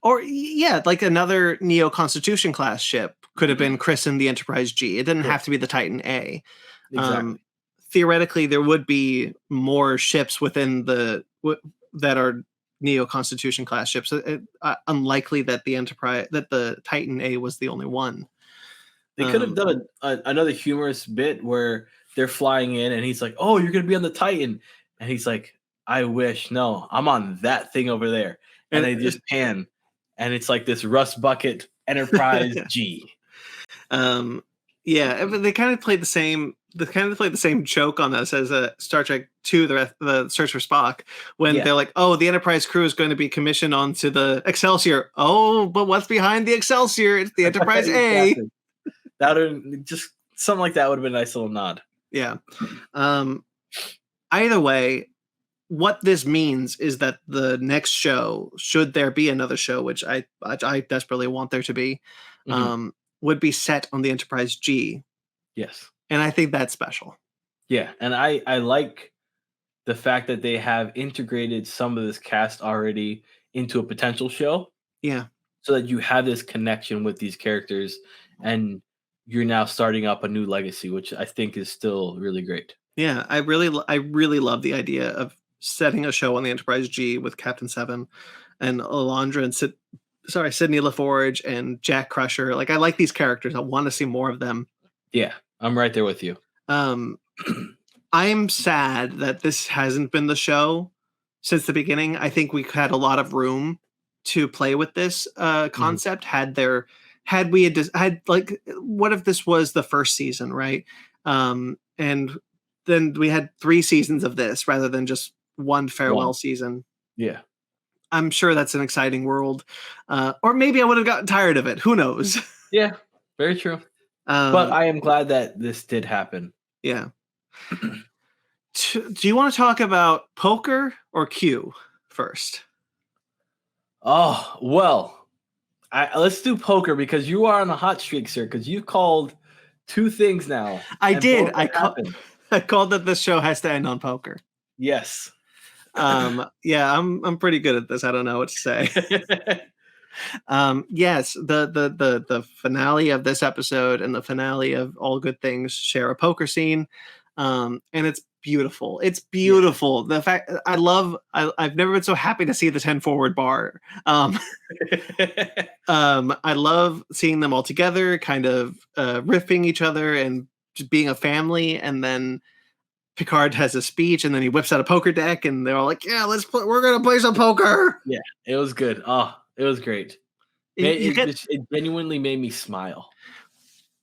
Or yeah, like another Neo Constitution class ship could have been christened the Enterprise G. It didn't have to be the Titan A. Exactly. Theoretically, there would be more ships within that are Neo Constitution class ships. Unlikely that the Titan A was the only one. They could have done another humorous bit where they're flying in and he's like, "Oh, you're going to be on the Titan." And he's like, "I wish. No, I'm on that thing over there." And they just pan, and it's like this rust bucket Enterprise G. Yeah, but they kind of played the same. They kind of played the same joke on us as Star Trek II, the Search for Spock, when they're like, "Oh, the Enterprise crew is going to be commissioned onto the Excelsior." Oh, but what's behind the Excelsior? It's the Enterprise A. That would just something like that would have been a nice little nod. Yeah. Either way, what this means is that the next show, should there be another show, which I desperately want there to be, would be set on the Enterprise G. Yes. And I think that's special. Yeah, and I like the fact that they have integrated some of this cast already into a potential show. Yeah. So that you have this connection with these characters, and you're now starting up a new legacy, which I think is still really great. Yeah, I really love the idea of setting a show on the Enterprise G with Captain 7 and Alondra and Sydney LaForge and Jack Crusher. Like, I like these characters. I want to see more of them. Yeah, I'm right there with you. I'm sad that this hasn't been the show since the beginning. I think we had a lot of room to play with this concept. Had we had like, what if this was the first season, right? And then we had 3 seasons of this rather than just one farewell season. Yeah. I'm sure that's an exciting world. Or maybe I would have gotten tired of it. Who knows? Yeah, very true. But I am glad that this did happen. Yeah. Do you want to talk about poker or Q first? Oh, well, let's do poker because you are on a hot streak, sir, because you've called 2 things now. I did. I called that this show has to end on poker. Yes. Yeah, I'm pretty good at this. I don't know what to say. Yes, the finale of this episode and the finale of All Good Things share a poker scene. And it's beautiful. It's beautiful. Yeah. The fact I've never been so happy to see the 10 forward bar. I love seeing them all together, kind of riffing each other and just being a family. And then Picard has a speech, and then he whips out a poker deck, and they're all like, "Yeah, we're gonna play some poker." Yeah, it was good. Oh, it was great. It genuinely made me smile.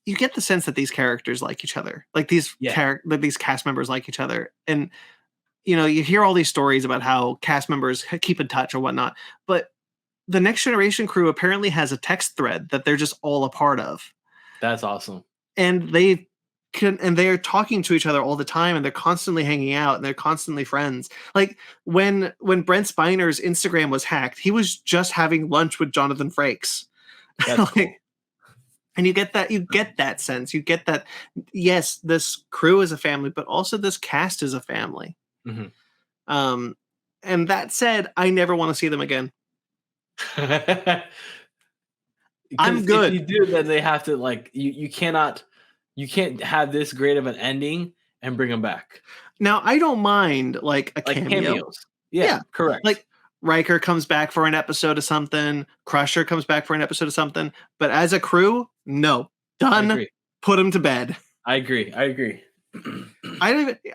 You get the sense that these characters like each other, like these cast members like each other, and you hear all these stories about how cast members keep in touch or whatnot, but the Next Generation crew apparently has a text thread that they're just all a part of. That's awesome, and they're talking to each other all the time, and they're constantly hanging out, and they're constantly friends. Like when Brent Spiner's Instagram was hacked, he was just having lunch with Jonathan Frakes. That's cool. And you get that sense. You get that, yes, this crew is a family, but also this cast is a family. Mm-hmm. And that said, I never want to see them again. I'm good. If you do, then they have to you can't have this great of an ending and bring them back. Now, I don't mind a cameo. Cameos. Yeah, correct. Like Riker comes back for an episode of something. Crusher comes back for an episode of something. But as a crew, no. Done. Put them to bed. I agree.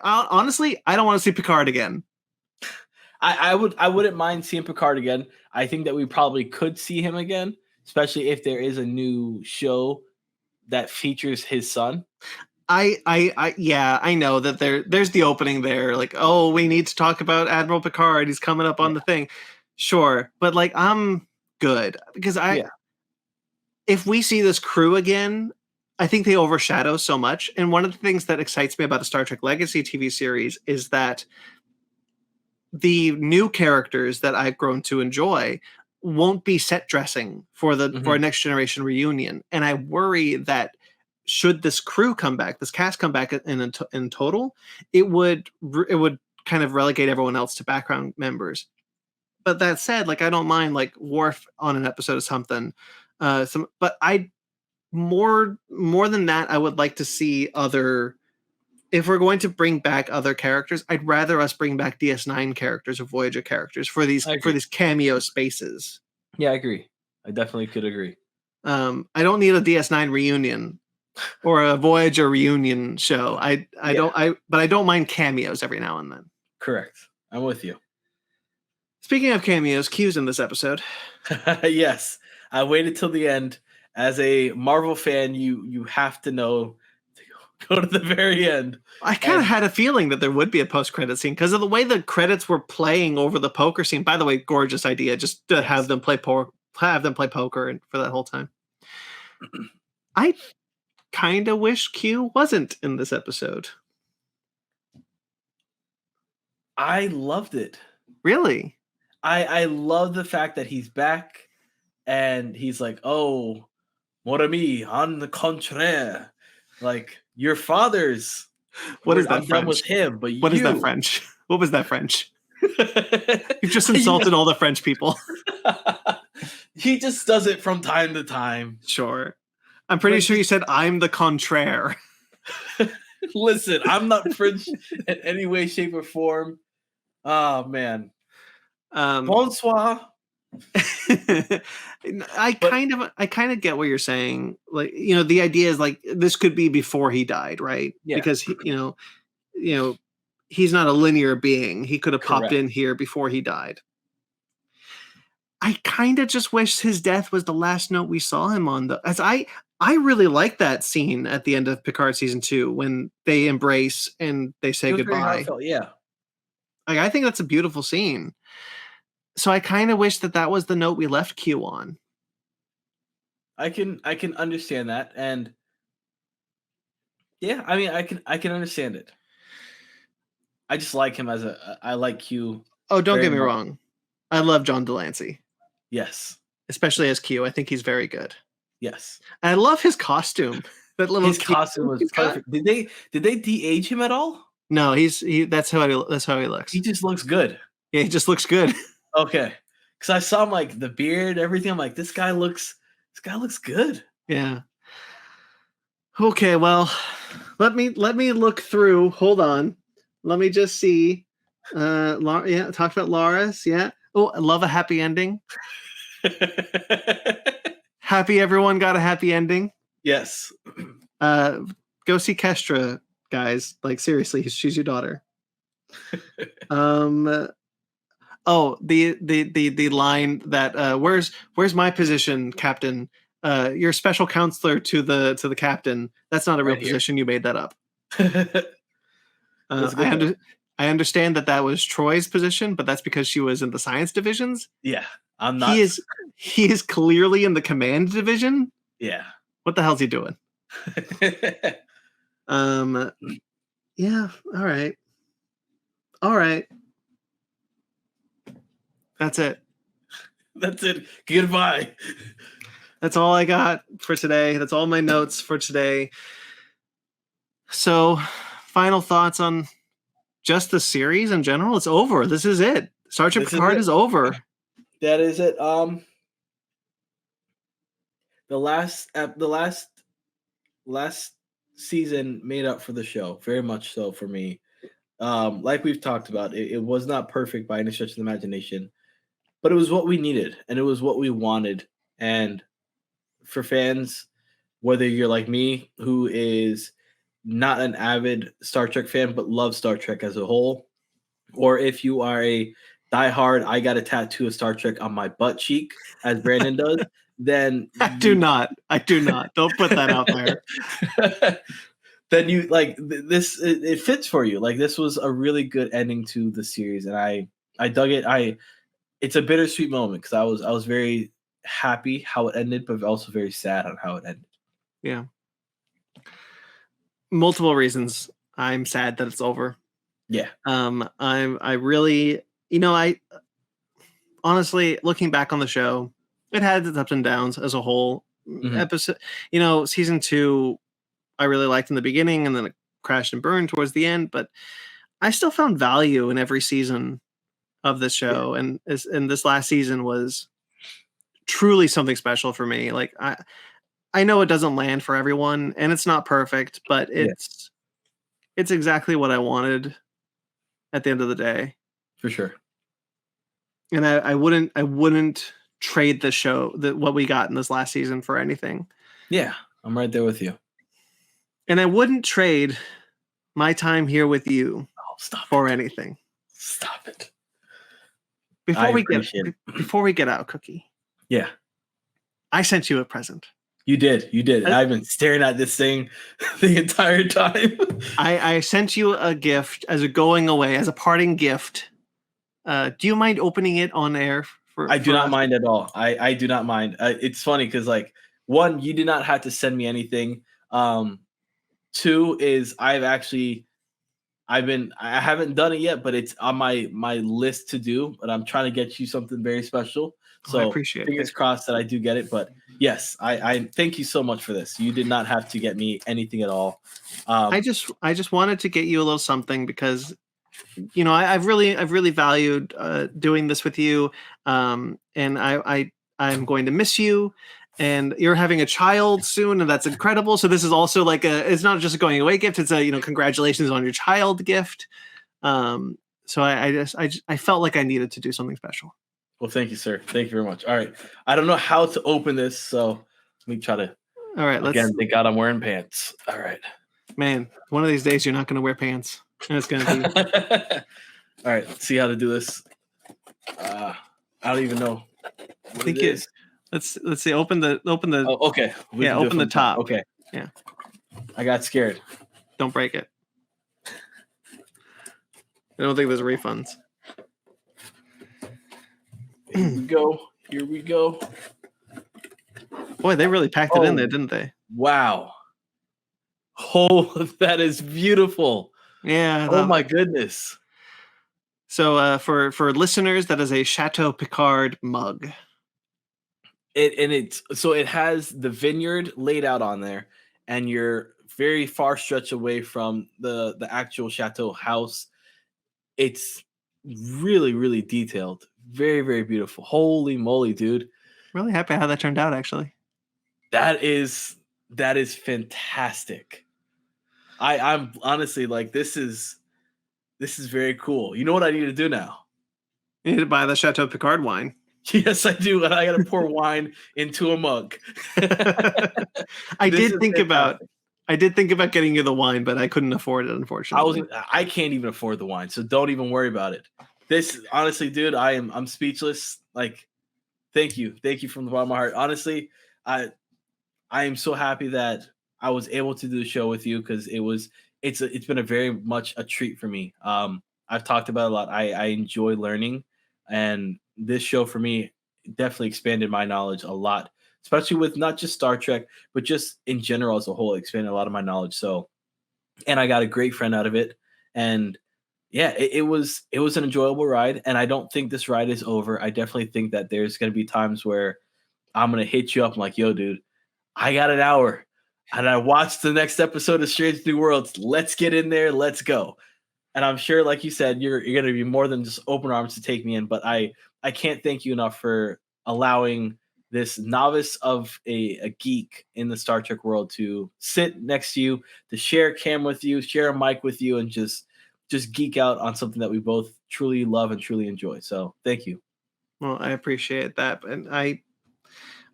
Honestly, I don't want to see Picard again. I wouldn't mind seeing Picard again. I think that we probably could see him again, especially if there is a new show that features his son. I know that there's the opening there. Like, oh, we need to talk about Admiral Picard. He's coming up on the thing. Sure. But I'm good because if we see this crew again, I think they overshadow so much. And one of the things that excites me about a Star Trek Legacy TV series is that the new characters that I've grown to enjoy won't be set dressing for a Next Generation reunion. And I worry that should this crew come back, this cast come back in total, it would kind of relegate everyone else to background members. But that said, I don't mind Worf on an episode of something. But I more than that, I would like to see other. If we're going to bring back other characters, I'd rather us bring back DS9 characters or Voyager characters for these cameo spaces. Yeah, I agree. I definitely could agree. I don't need a DS9 reunion or a Voyager reunion show. But I don't mind cameos every now and then. Correct. I'm with you. Speaking of cameos, Q's in this episode. Yes. I waited till the end. As a Marvel fan, you have to know to go to the very end. I kind of had a feeling that there would be a post-credit scene because of the way the credits were playing over the poker scene. By the way, gorgeous idea, just to have them play poker and for that whole time. I kind of wish Q wasn't in this episode. I loved it. Really? I love the fact that he's back and he's like, oh, mon ami, on the contraire. Your father's. What is that French? Done with him, but what is that French? What was that French? You've just insulted all the French people. He just does it from time to time. Sure. I'm pretty sure you said I'm the contraire. Listen, I'm not French in any way, shape, or form. Oh, man. Bonsoir. I kind of get what you're saying. Like, the idea is like this could be before he died, right? Yeah. Because he's not a linear being. He could have popped Correct. in here before he died. I kind of just wish his death was the last note we saw him on. As I really like that scene at the end of Picard season 2 when they embrace and they say It was very goodbye. heartfelt, yeah. Like, I think that's a beautiful scene. So I kind of wish that was the note we left Q on. I can understand that, and yeah, I mean, I can understand it. I just like him I like Q. Oh, don't get me wrong. I love John Delancey. Yes. Especially as Q. I think he's very good. Yes. And I love his costume. His costume was perfect. Did they de-age him at all? No, that's how he looks. He just looks good. Yeah, he just looks good. Okay. Because I saw him, like, the beard, everything. I'm like, this guy looks good. Yeah. Okay, well, let me look through. Hold on. Let me just see. Laura, yeah, talked about Laura's, yeah. Oh, I love a happy ending. Happy everyone got a happy ending. Yes. Go see Kestra, guys. Like, seriously, she's your daughter. Oh, the line that where's my position, Captain? You're special counselor to the captain. That's not a real position. You made that up. I understand that was Troy's position, but that's because she was in the science divisions. Yeah, I'm not. He is clearly in the command division. Yeah. What the hell's he doing? Yeah. All right. That's it. That's it. Goodbye. That's all I got for today. That's all my notes for today. So, final thoughts on just the series in general? It's over. This is it. Star Trek Picard is over. That is it. The last season made up for the show, very much so for me. Like we've talked about, it was not perfect by any stretch of the imagination, but it was what we needed and it was what we wanted. And for fans, whether you're like me, who is not an avid Star Trek fan but loves Star Trek as a whole, or if you are a diehard, I got a tattoo of Star Trek on my butt cheek, as Brandon does, then I do not. Don't put that out there. Then you like this. It fits for you. Like, this was a really good ending to the series, and I dug it. It's a bittersweet moment because I was very happy how it ended, but also very sad on how it ended. Yeah. Multiple reasons I'm sad that it's over. Yeah. I really, I honestly, looking back on the show, it had its ups and downs as a whole. Mm-hmm. Episode, season 2, I really liked in the beginning, and then it crashed and burned towards the end, but I still found value in every season of this show. Yeah. And this last season was truly something special for me. Like, I know it doesn't land for everyone and it's not perfect, but it's exactly what I wanted at the end of the day. For sure. And I wouldn't trade the show, what we got in this last season, for anything. Yeah, I'm right there with you. And I wouldn't trade my time here with you for anything. Stop it. Before we get out, Cookie. Yeah. I sent you a present. You did. I've been staring at this thing the entire time. I sent you a gift as a going away, as a parting gift. Do you mind opening it on air? I do not mind at all. I do not mind. It's funny because, like, one, you did not have to send me anything. Two is I haven't done it yet, but it's on my list to do. But I'm trying to get you something very special. So I appreciate fingers crossed that I do get it. But yes, I thank you so much for this. You did not have to get me anything at all. I just wanted to get you a little something because, I've really valued doing this with you. And I'm going to miss you. And you're having a child soon, and that's incredible. So this is also like it's not just a going away gift. It's a, congratulations on your child gift. So I felt like I needed to do something special. Well, thank you, sir. Thank you very much. All right. I don't know how to open this, so let me try to. All right. Thank God I'm wearing pants. All right. Man, one of these days you're not going to wear pants. And it's going to be. All right. Let's see how to do this. I don't even know. I think it is. Let's see. Open the. Oh, okay. Open the top. Okay. Yeah. I got scared. Don't break it. I don't think there's refunds. Here we go. Boy, they really packed it in there, didn't they? Wow. Oh, that is beautiful. Yeah. Oh my goodness. So for listeners, that is a Chateau Picard mug. It has the vineyard laid out on there, and you're very far stretch away from the actual chateau house. It's really, really detailed. Very, very beautiful. Holy moly, dude. Really happy how that turned out, actually. That is fantastic. I'm honestly like, this is very cool. You know what I need to do now? You need to buy the Chateau Picard wine. Yes, I do. And I got to pour wine into a mug. I did think about getting you the wine, but I couldn't afford it, unfortunately. I can't even afford the wine, so don't even worry about it. This, honestly, dude, I'm speechless. Like, thank you from the bottom of my heart. Honestly, I am so happy that I was able to do the show with you, because it's been a very much a treat for me. I've talked about it a lot. I enjoy learning, and this show for me definitely expanded my knowledge a lot, especially with not just Star Trek, but just in general as a whole. It expanded a lot of my knowledge. So, and I got a great friend out of it. And yeah, it was an enjoyable ride. And I don't think this ride is over. I definitely think that there's going to be times where I'm going to hit you up. I'm like, yo, dude, I got an hour and I watched the next episode of Strange New Worlds. Let's get in there. Let's go. And I'm sure, like you said, you're going to be more than just open arms to take me in. But I can't thank you enough for allowing this novice of a geek in the Star Trek world to sit next to you, to share a camera with you, share a mic with you, and just geek out on something that we both truly love and truly enjoy. So thank you. Well, I appreciate that. And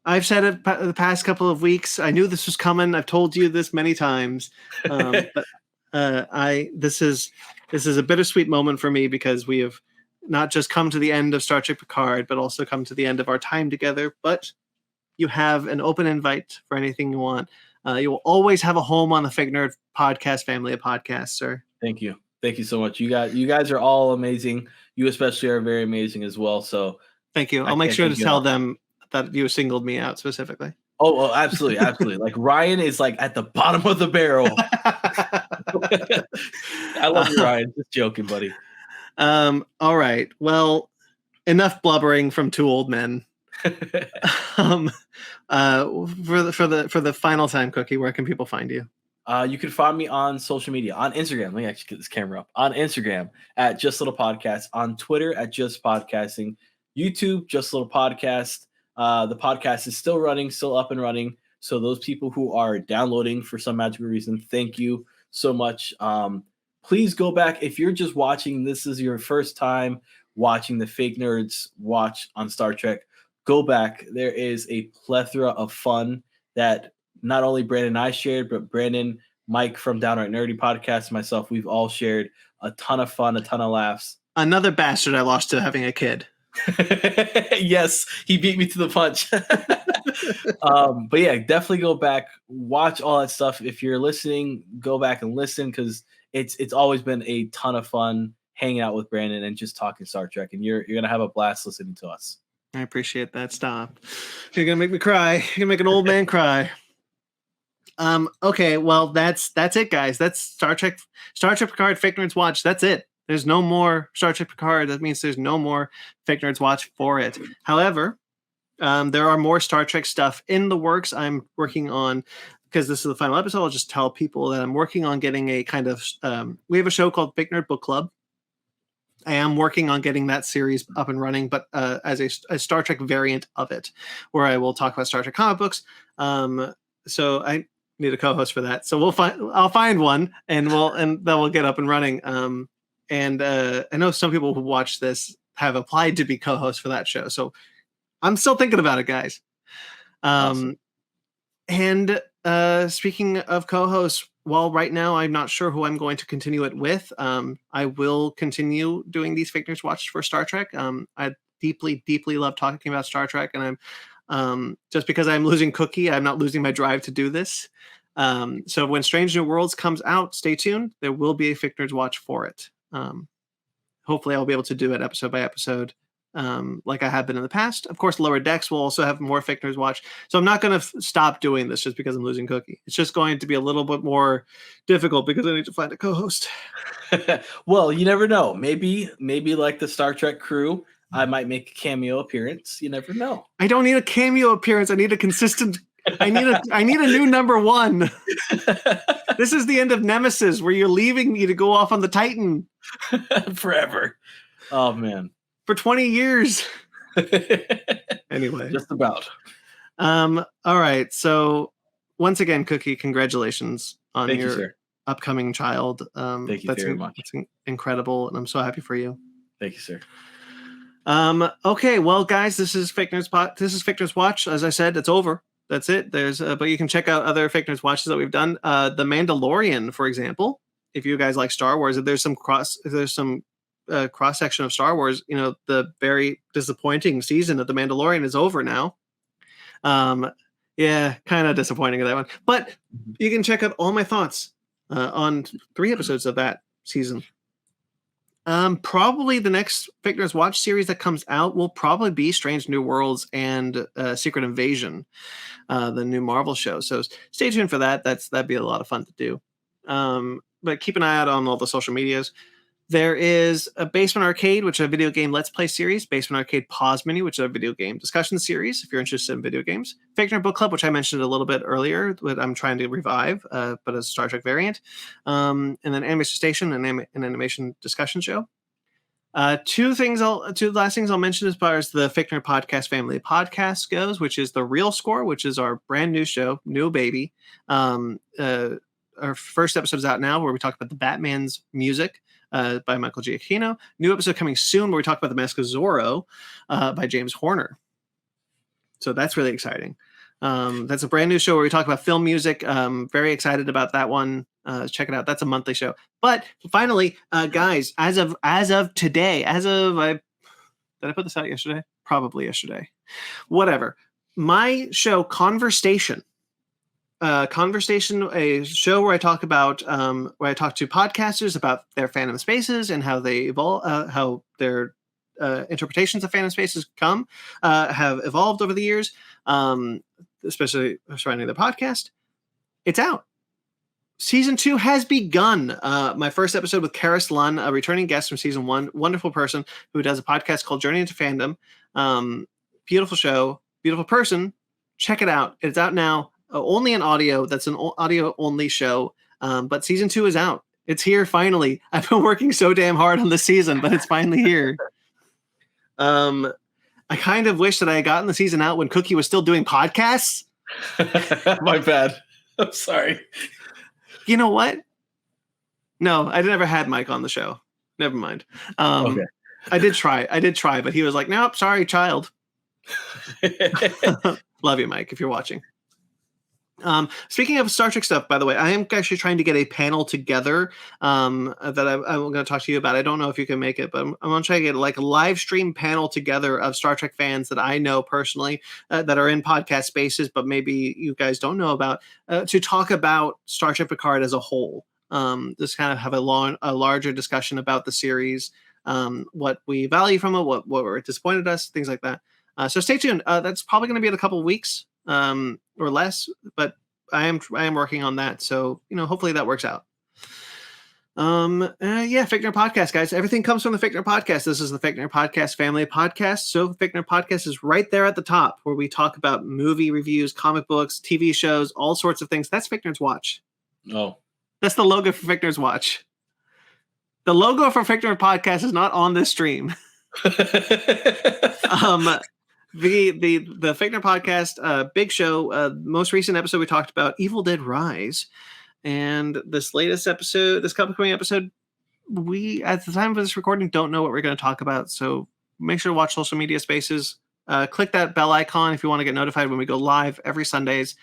I've said it the past couple of weeks. I knew this was coming. I've told you this many times. But this is a bittersweet moment for me, because we have not just come to the end of Star Trek Picard, but also come to the end of our time together. But you have an open invite for anything you want. You will always have a home on the Fake Nerd podcast family of podcasts, sir. Thank you. Thank you so much. You guys are all amazing. You especially are very amazing as well. So thank you. I'll make sure to tell them that you singled me out specifically. Oh, absolutely. Absolutely. Like, Ryan is like at the bottom of the barrel. I love you, Ryan. Just joking, buddy. All right. Well, enough blubbering from two old men. For the final time, Cookie, where can people find you? You can find me on social media, on Instagram. Let me actually get this camera up. On Instagram at Just Little Podcast, on Twitter at Just Podcasting, YouTube Just Little Podcast. The podcast is still running, still up and running. So those people who are downloading for some magical reason, thank you so much. Please go back. If you're just watching, this is your first time watching the Fake Nerds watch on Star Trek, go back. There is a plethora of fun that not only Brandon and I shared, but Brandon, Mike from Downright Nerdy Podcast, myself, we've all shared a ton of fun, a ton of laughs. Another bastard I lost to having a kid. Yes, he beat me to the punch. But yeah, definitely go back, watch all that stuff. If you're listening, go back and listen, because it's always been a ton of fun hanging out with Brandon and just talking Star Trek, and you're gonna have a blast listening to us. I appreciate that. Stop. You're gonna make me cry. You're gonna make an old man cry. Okay, well that's it, guys. That's Star Trek Picard Fake Nerds Watch. That's it. There's no more Star Trek Picard. That means there's no more Fake Nerds Watch for it. However, there are more Star Trek stuff in the works. I'm working on, because this is the final episode, I'll just tell people that I'm working on getting a kind of, we have a show called Fake Nerd Book Club. I am working on getting that series up and running, but as a Star Trek variant of it, where I will talk about Star Trek comic books. So I need a co-host for that. So I'll find one, and then we'll get up and running. And I know some people who watch this have applied to be co-host for that show. So I'm still thinking about it, guys. Awesome. And speaking of co-hosts, while right now I'm not sure who I'm going to continue it with, I will continue doing these Fake Nerds Watch for Star Trek. I deeply, deeply love talking about Star Trek, and I'm just because I'm losing Cookie, I'm not losing my drive to do this. So when Strange New Worlds comes out, stay tuned. There will be a Fake Nerds Watch for it. Hopefully I'll be able to do it episode by episode, like I have been in the past. Of course, Lower Decks will also have more Fake Nerds Watch. So I'm not going to stop doing this just because I'm losing Cookie. It's just going to be a little bit more difficult because I need to find a co-host. Well, you never know. Maybe like the Star Trek crew, I might make a cameo appearance. You never know. I don't need a cameo appearance. I need a consistent. I need a new number one. This is the end of Nemesis, where you're leaving me to go off on the Titan forever. Oh man, for 20 years. Anyway, just about. All right. So once again, Cookie, congratulations on your upcoming child. Thank you very much. It's incredible, and I'm so happy for you. Thank you, sir. Okay, well, guys, this is Fake Nerds Watch. As I said, it's over. That's it. But you can check out other Fake Nerds Watches that we've done. The Mandalorian, for example. If you guys like Star Wars, if there's some cross section of Star Wars, the very disappointing season of The Mandalorian is over now. Yeah, kind of disappointing of that one. But you can check out all my thoughts on 3 episodes of that season. Probably the next Fake Nerds Watch series that comes out will probably be Strange New Worlds and Secret Invasion, the new Marvel show. So stay tuned for that. That'd be a lot of fun to do. But keep an eye out on all the social medias. There is a Basement Arcade, which is a video game Let's Play series. Basement Arcade Pause Mini, which is a video game discussion series, if you're interested in video games. Fake Nerd Book Club, which I mentioned a little bit earlier, that I'm trying to revive, but as a Star Trek variant. And then Animation Station, an animation discussion show. Two last things I'll mention as far as the Fake Nerd Podcast family podcast goes, which is the Real Score, which is our brand new show, new baby. Our first episode is out now, where we talk about the Batman's music by Michael Giacchino. New episode coming soon, where we talk about The Mask of Zorro by James Horner. So that's really exciting. That's a brand new show where we talk about film music. Very excited about that one. Check it out. That's a monthly show. But finally, guys, as of today, did I put this out yesterday? Probably yesterday. Whatever. My show, Conversation, a show where I talk about where I talk to podcasters about their fandom spaces and how they evolve, how their interpretations of fandom spaces have evolved over the years, especially surrounding the podcast. It's out. Season 2 has begun. My first episode with Karis Lunn, a returning guest from season 1, wonderful person who does a podcast called Journey into Fandom. Beautiful show, beautiful person. Check it out. It's out now. Only in audio. That's an audio only show. But season 2 is out. It's here finally. I've been working so damn hard on this season, but it's finally here. I kind of wish that I had gotten the season out when Cookie was still doing podcasts. My bad. I'm sorry. You know what? No, I never had Mike on the show. Never mind. Okay. I did try, but he was like, nope, sorry, child. Love you, Mike, if you're watching. Speaking of Star Trek stuff, by the way, I am actually trying to get a panel together that I'm going to talk to you about. I don't know if you can make it, but I'm going to try to get like a live stream panel together of Star Trek fans that I know personally that are in podcast spaces, but maybe you guys don't know about, to talk about Star Trek Picard as a whole. Just kind of have a larger discussion about the series, what we value from it, what disappointed us, things like that. So stay tuned. That's probably going to be in a couple of weeks. Or less, but I am working on that. So, hopefully that works out. Fake Nerd Podcast, guys. Everything comes from the Fake Nerd Podcast. This is the Fake Nerd Podcast family podcast. So Fake Nerd Podcast is right there at the top, where we talk about movie reviews, comic books, TV shows, all sorts of things. That's Fake Nerds Watch. Oh. That's the logo for Fake Nerds Watch. The logo for Fake Nerd Podcast is not on this stream. The Fake Nerd Podcast, big show. Most recent episode, we talked about Evil Dead Rise. And this upcoming episode, we, at the time of this recording, don't know what we're going to talk about. So make sure to watch social media spaces. Click that bell icon if you want to get notified when we go live every Sundays.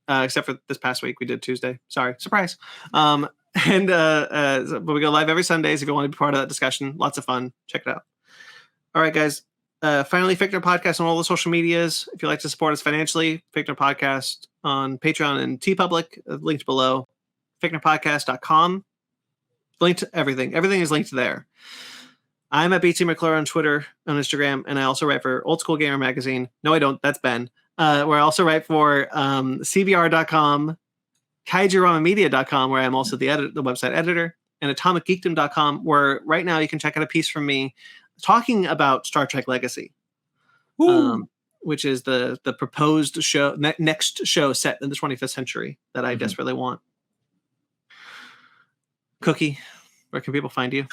Except for this past week, we did Tuesday. Sorry, surprise. But we go live every Sundays if you want to be part of that discussion. Lots of fun. Check it out. All right, guys. Finally, Fichtner Podcast on all the social medias. If you'd like to support us financially, Fichtner Podcast on Patreon and TeePublic, linked below. FichtnerPodcast.com. Linked to everything. Everything is linked there. I'm at BT McClure on Twitter, on Instagram, and I also write for Old School Gamer Magazine. No, I don't. That's Ben. Where I also write for CBR.com, KaijuRamaMedia.com, where I'm also the website editor, and AtomicGeekdom.com, where right now you can check out a piece from me talking about Star Trek Legacy, which is the proposed show, next show set in the 25th century that I desperately want. Cookie, where can people find you?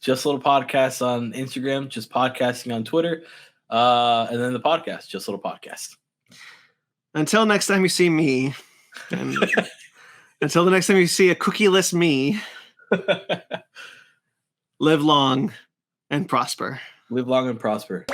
Just Little Podcast on Instagram, just podcasting on Twitter, and then the podcast, Just Little Podcast. Until next time you see me, and until the next time you see a cookieless me, live long and prosper. Live long and prosper.